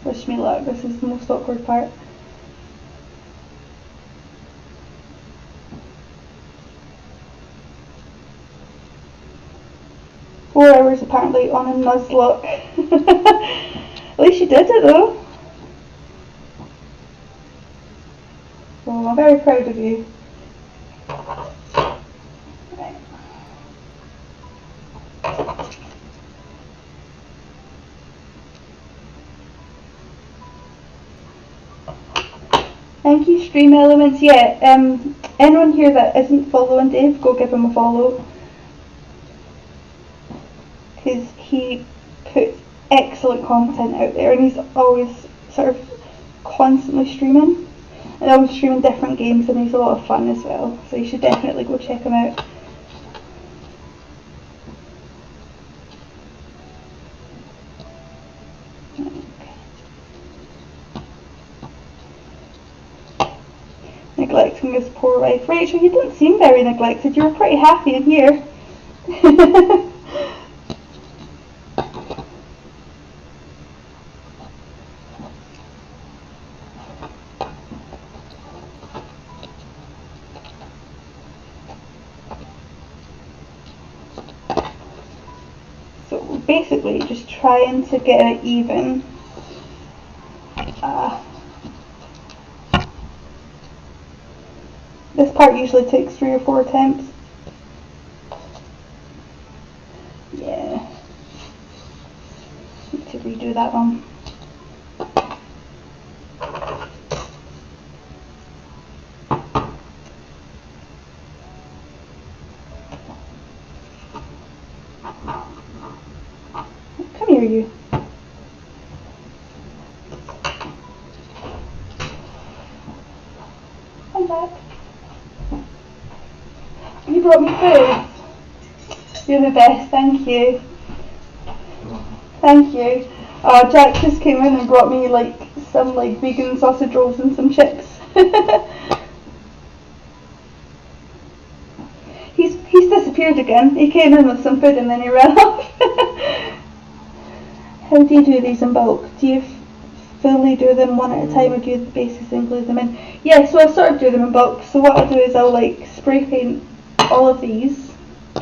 wish me luck, this is the most awkward part. Four hours apparently on a Nuzlocke. At least you did it though. Well, I'm very proud of you. Right. Thank you, Stream Elements. Yeah, anyone here that isn't following Dave, go give him a follow. Because he puts excellent content out there and he's always sort of constantly streaming. And always streaming different games and he's a lot of fun as well. So you should definitely go check him out. Neglect neglecting his poor wife. Rachel, you don't seem very neglected. You were pretty happy in here. So we're basically just trying to get it even. This part usually takes 3 or 4 attempts. Yeah. Need to redo that one. Come here, you. Come back. You brought me food. You're the best, thank you. Thank you. Jack just came in and brought me like some like vegan sausage rolls and some chips. He's disappeared again. He came in with some food and then he ran off. How do you do these in bulk? Do you fully do them one at a time, or do you do the bases and glue them in? Yeah, so I sort of do them in bulk. So what I'll do is I'll like spray paint all of these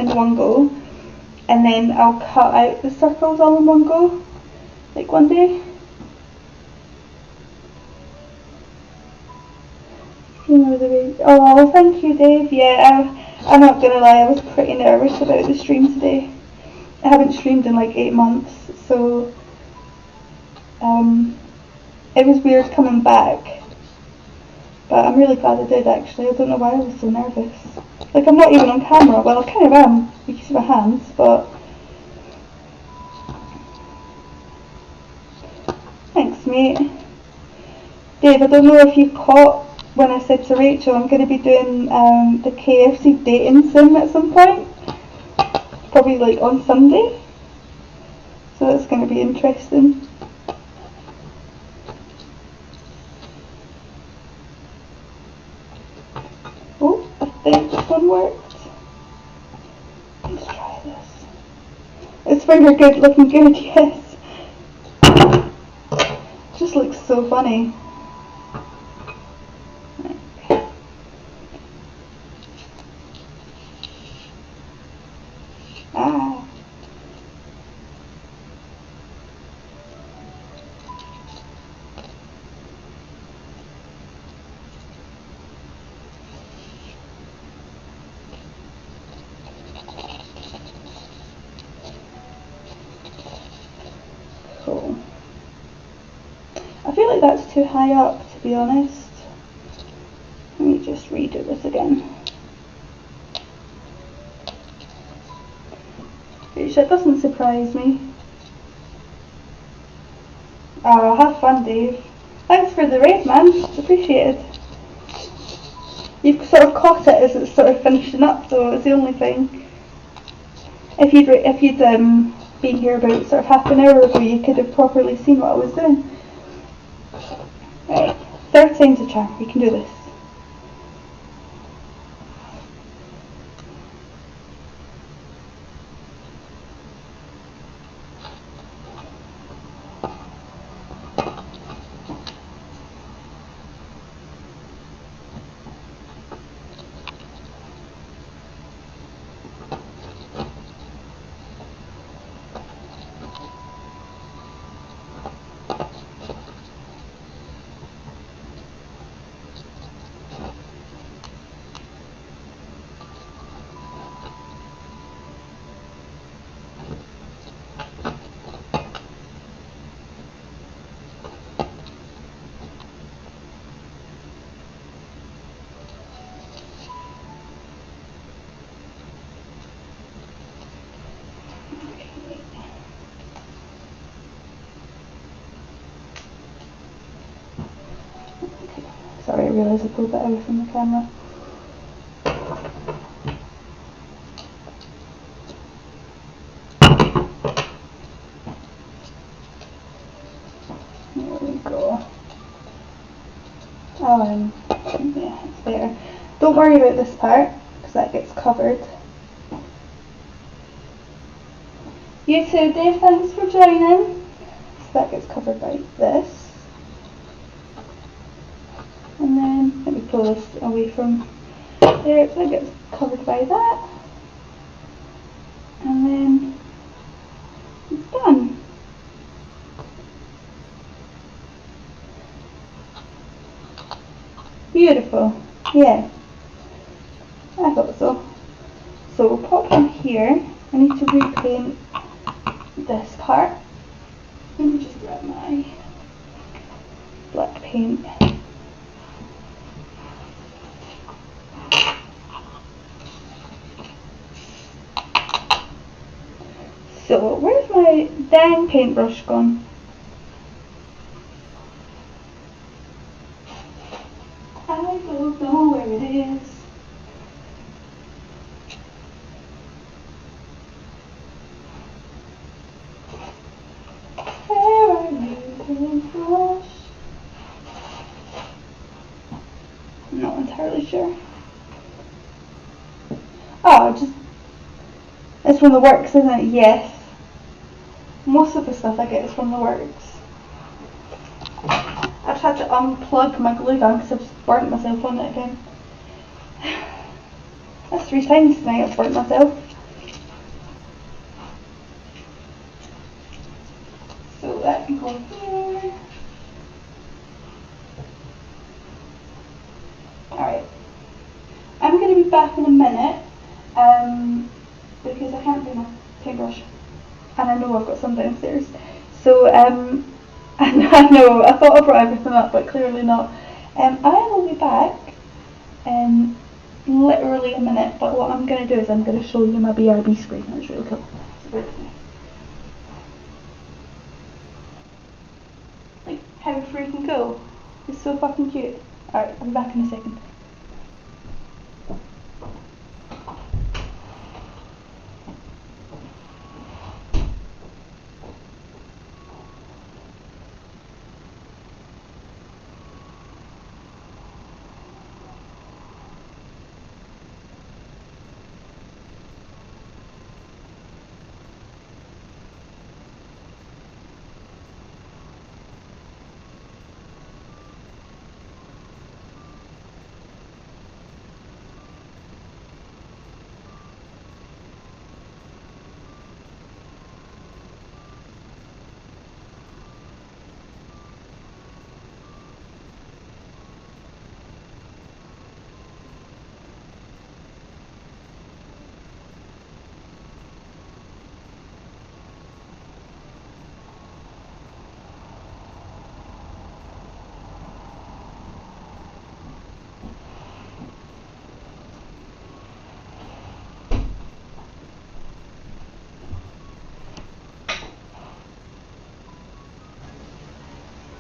in one go, and then I'll cut out the circles all in one go, like one day. You know the way. Oh, thank you, Dave. Yeah, I'm not gonna lie, I was pretty nervous about the stream today. I haven't streamed in like 8 months, so it was weird coming back. But I'm really glad I did actually. I don't know why I was so nervous. Like, I'm not even on camera. Well, I kind of am. You can see my hands, but... Thanks, mate. Dave, I don't know if you caught when I said to Rachel I'm going to be doing the KFC dating sim at some point. Probably like on Sunday. So that's going to be interesting. Oh, I think this one worked. Let's try this. Is finger good looking good? Yes. Just looks so funny. Ah. Cool. I feel like that's too high up, to be honest. Let me just redo this again. Which that doesn't surprise me. Oh, have fun, Dave. Thanks for the raid, man. It's appreciated. You've sort of caught it as it's sort of finishing up, though. It's the only thing. If you'd been here about sort of half an hour ago, you could have properly seen what I was doing. Right, 3rd time's a charm. We can do this. Sorry, I realised I pulled that away from the camera. There we go. Yeah, it's there. don't worry about this part, because that gets covered. You too, Dave, thanks for joining. So that gets covered by this. And then, let me pull this away from there, so that gets covered by that. And then, it's done. Beautiful, yeah, I thought so. So we'll pop in here. I need to repaint this part. Let me just grab my black paint. So where's my dang paintbrush gone? I don't know where it is. Where are you, paintbrush? I'm not entirely sure. Oh, it's from the works, isn't it? Yes. Most of the stuff I get is from the works. I've had to unplug my glue gun because I've just burnt myself on it again. That's 3 times tonight I've burnt myself. So that can go here. Alright. I'm going to be back in a minute because I can't do my paintbrush. And I know I've got some downstairs. So, I know, I thought I brought everything up, but clearly not. I will be back in literally a minute, but what I'm going to do is I'm going to show you my BRB spray. That's really cool. Like, how freaking cool. It's so fucking cute. Alright, I'll be back in a second.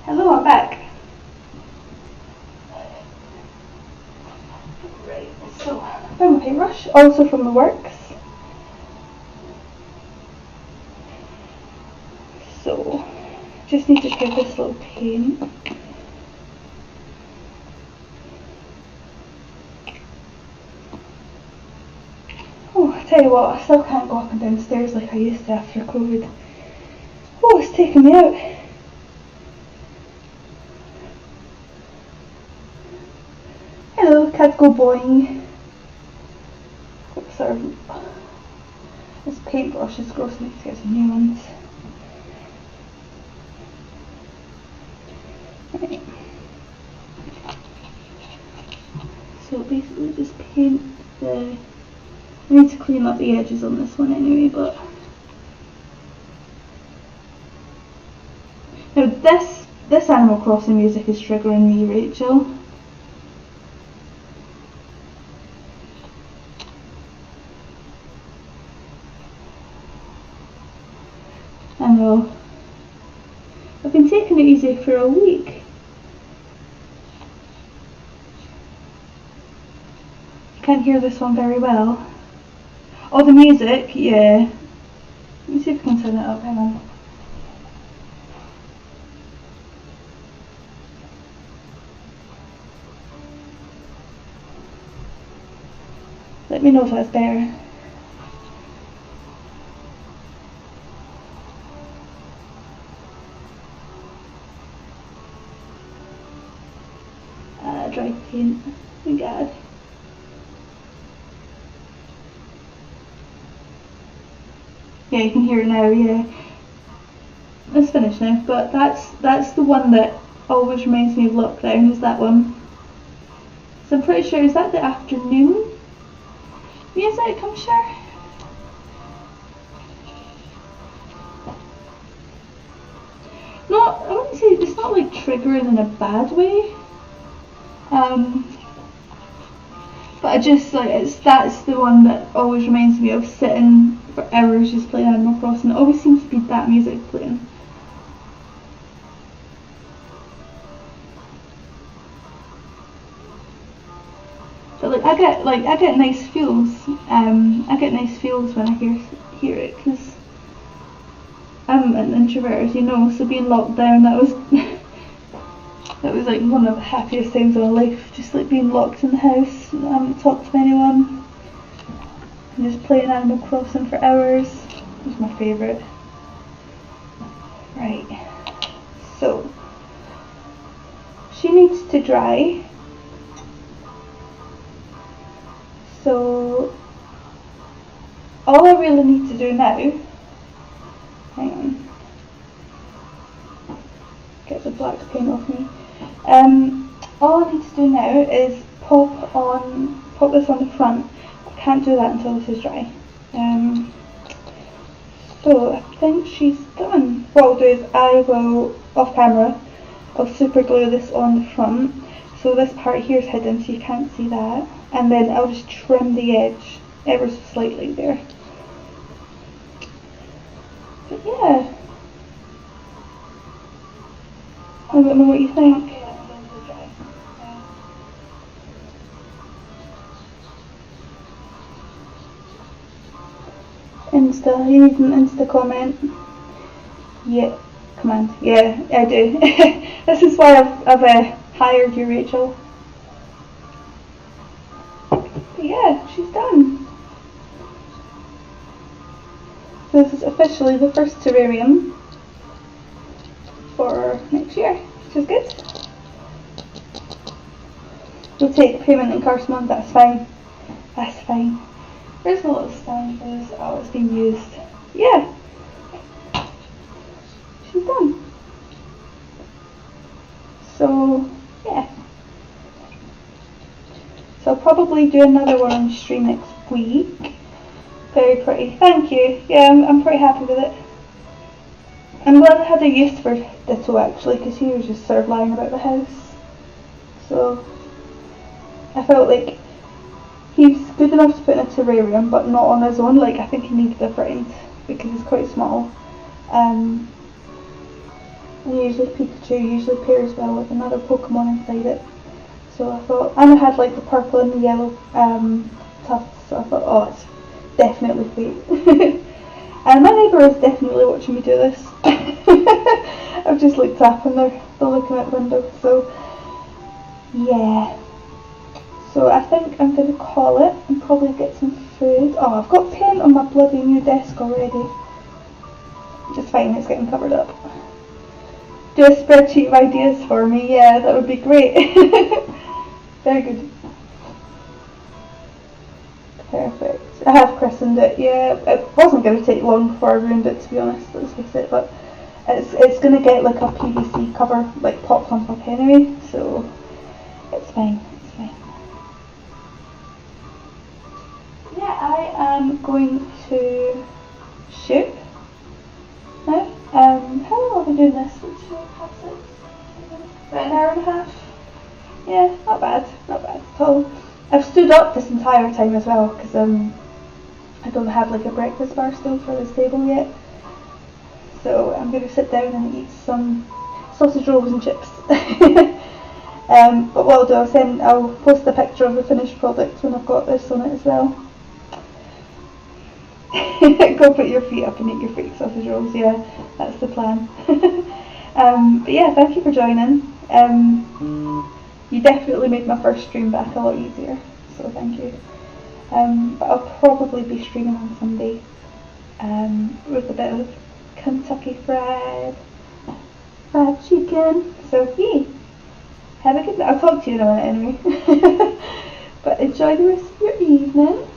Hello, I'm back. Right, so I found my paintbrush, also from the works. So, just need to give this little paint. Oh, I tell you what, I still can't go up and down stairs like I used to after COVID. Oh, it's taking me out. Hello, cat go boing. Sort of, this paintbrush is gross, I need to get some new ones. Right. So basically just paint the, I need to clean up the edges on this one anyway, but now this Animal Crossing music is triggering me, Rachel. I know. I've been taking it easy for a week. Can't hear this one very well. Oh, the music, yeah. Let me see if I can turn it up, hang on. Let me know if that's better. Dry paint. Oh my god. Yeah, you can hear it now, yeah. It's finished now, but that's the one that always reminds me of lockdown, is that one. So I'm pretty sure, is that the afternoon music, I'm sure? I wouldn't say, it's not like triggering in a bad way. But I just like, that's the one that always reminds me of sitting for hours just playing Animal Crossing. It always seems to be that music playing. But I get nice feels. I get nice feels when I hear it, because I'm an introvert, as you know. So being locked down, that was that was like one of the happiest things of my life. Just like being locked in the house, and I haven't talked to anyone, and just playing Animal Crossing for hours. It was my favourite. Right. So she needs to dry. So all I really need to do now, hang on, get the black paint off me. All I need to do now is pop this on the front. I can't do that until this is dry. So I think she's done. What I'll do is I will, off camera, I'll super glue this on the front. So this part here is hidden, so you can't see that. And then I'll just trim the edge ever so slightly there. But yeah, I don't know what you think. Insta, you need an Insta comment. Yeah, command. Yeah, I do. This is why I've hired you, Rachel. But yeah, she's done. So this is officially the first terrarium for next year, which is good. We'll take payment in Carson, that's fine. That's fine. There's a little stand for this. Oh, it's being used. Yeah. She's done. So, yeah. So I'll probably do another one on stream next week. Very pretty. Thank you. Yeah, I'm pretty happy with it. I'm glad I had a use for Ditto actually, because he was just sort of lying about the house. So I felt like he's good enough to put in a terrarium, but not on his own. Like, I think he needed a friend because he's quite small. And usually Pikachu usually pairs well with another Pokemon inside it. So I thought, and I had like the purple and the yellow tufts, so I thought, oh, it's definitely fate. And my neighbour is definitely watching me do this. I've just looked up and they're looking out the window, so yeah. So I think I'm going to call it and probably get some food. Oh, I've got paint on my bloody new desk already. Just fine, it's getting covered up. Do a spreadsheet of ideas for me, yeah, that would be great. Very good. Perfect. I have christened it, yeah. It wasn't going to take long before I ruined it, to be honest, let's face it, but it's going to get like a PVC cover, like popped on top anyway, so it's fine. Yeah, I am going to shoot now. How long have I been doing this? About an hour and a half. Yeah, not bad at all. I've stood up this entire time as well because I don't have like a breakfast bar still for this table yet. So I'm going to sit down and eat some sausage rolls and chips. But what I'll do, I'll post a picture of the finished product when I've got this on it as well. Go put your feet up and eat your fake sausage rolls, yeah, that's the plan. But yeah, thank you for joining. You definitely made my first stream back a lot easier, so thank you. But I'll probably be streaming on Sunday with a bit of Kentucky fried chicken. So yeah, have a good night. I'll talk to you in a minute anyway. But enjoy the rest of your evening.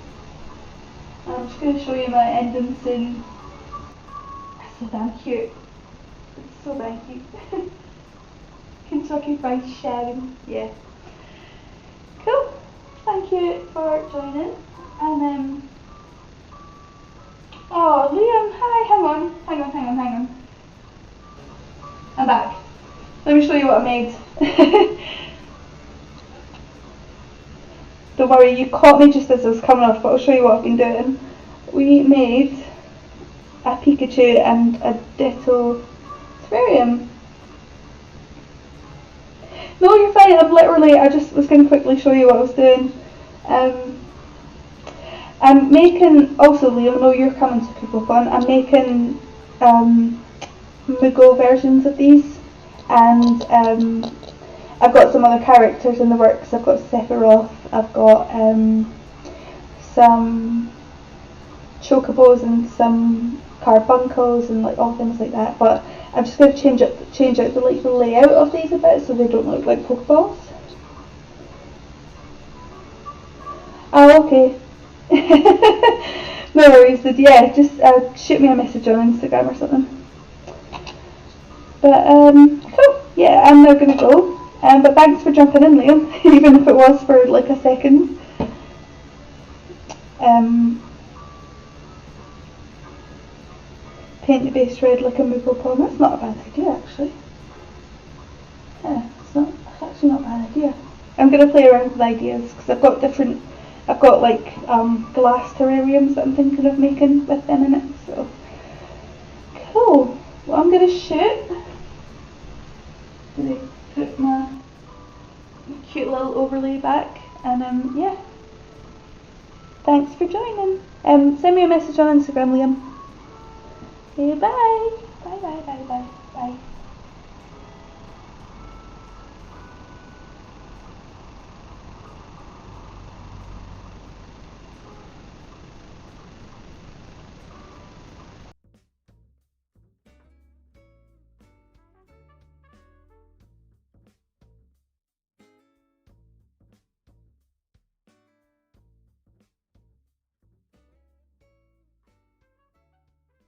I'm just going to show you my ending soon. So damn cute. It's so damn cute. Kentucky fried chicken. Yeah. Cool. Thank you for joining. And oh Liam, hi, hang on. I'm back. Let me show you what I made. Don't worry, you caught me just as I was coming off, but I'll show you what I've been doing. We made a Pikachu and a Ditto Terrarium. No, you're fine. I just was going to quickly show you what I was doing. I'm making, also Liam, no, you're coming to CoupleCon. I'm making Moogle versions of these, and I've got some other characters in the works. I've got Sephiroth, I've got some Chocobos and some Carbuncles and like all things like that. But I'm just going to change out the layout of these a bit so they don't look like Pokeballs. Oh, okay. No worries, dude. Yeah, just shoot me a message on Instagram or something. But cool. Yeah, I'm now gonna go. But thanks for jumping in, Liam, even if it was for like a second. Paint the base red like a Moogle pom. That's not a bad idea, actually. Yeah, it's actually not a bad idea. I'm gonna play around with ideas because I've got like glass terrariums that I'm thinking of making with them in it. So cool. Well, I'm gonna shoot. Gonna put my cute little overlay back, and yeah. Thanks for joining. Send me a message on Instagram, Liam. Okay, bye. Bye.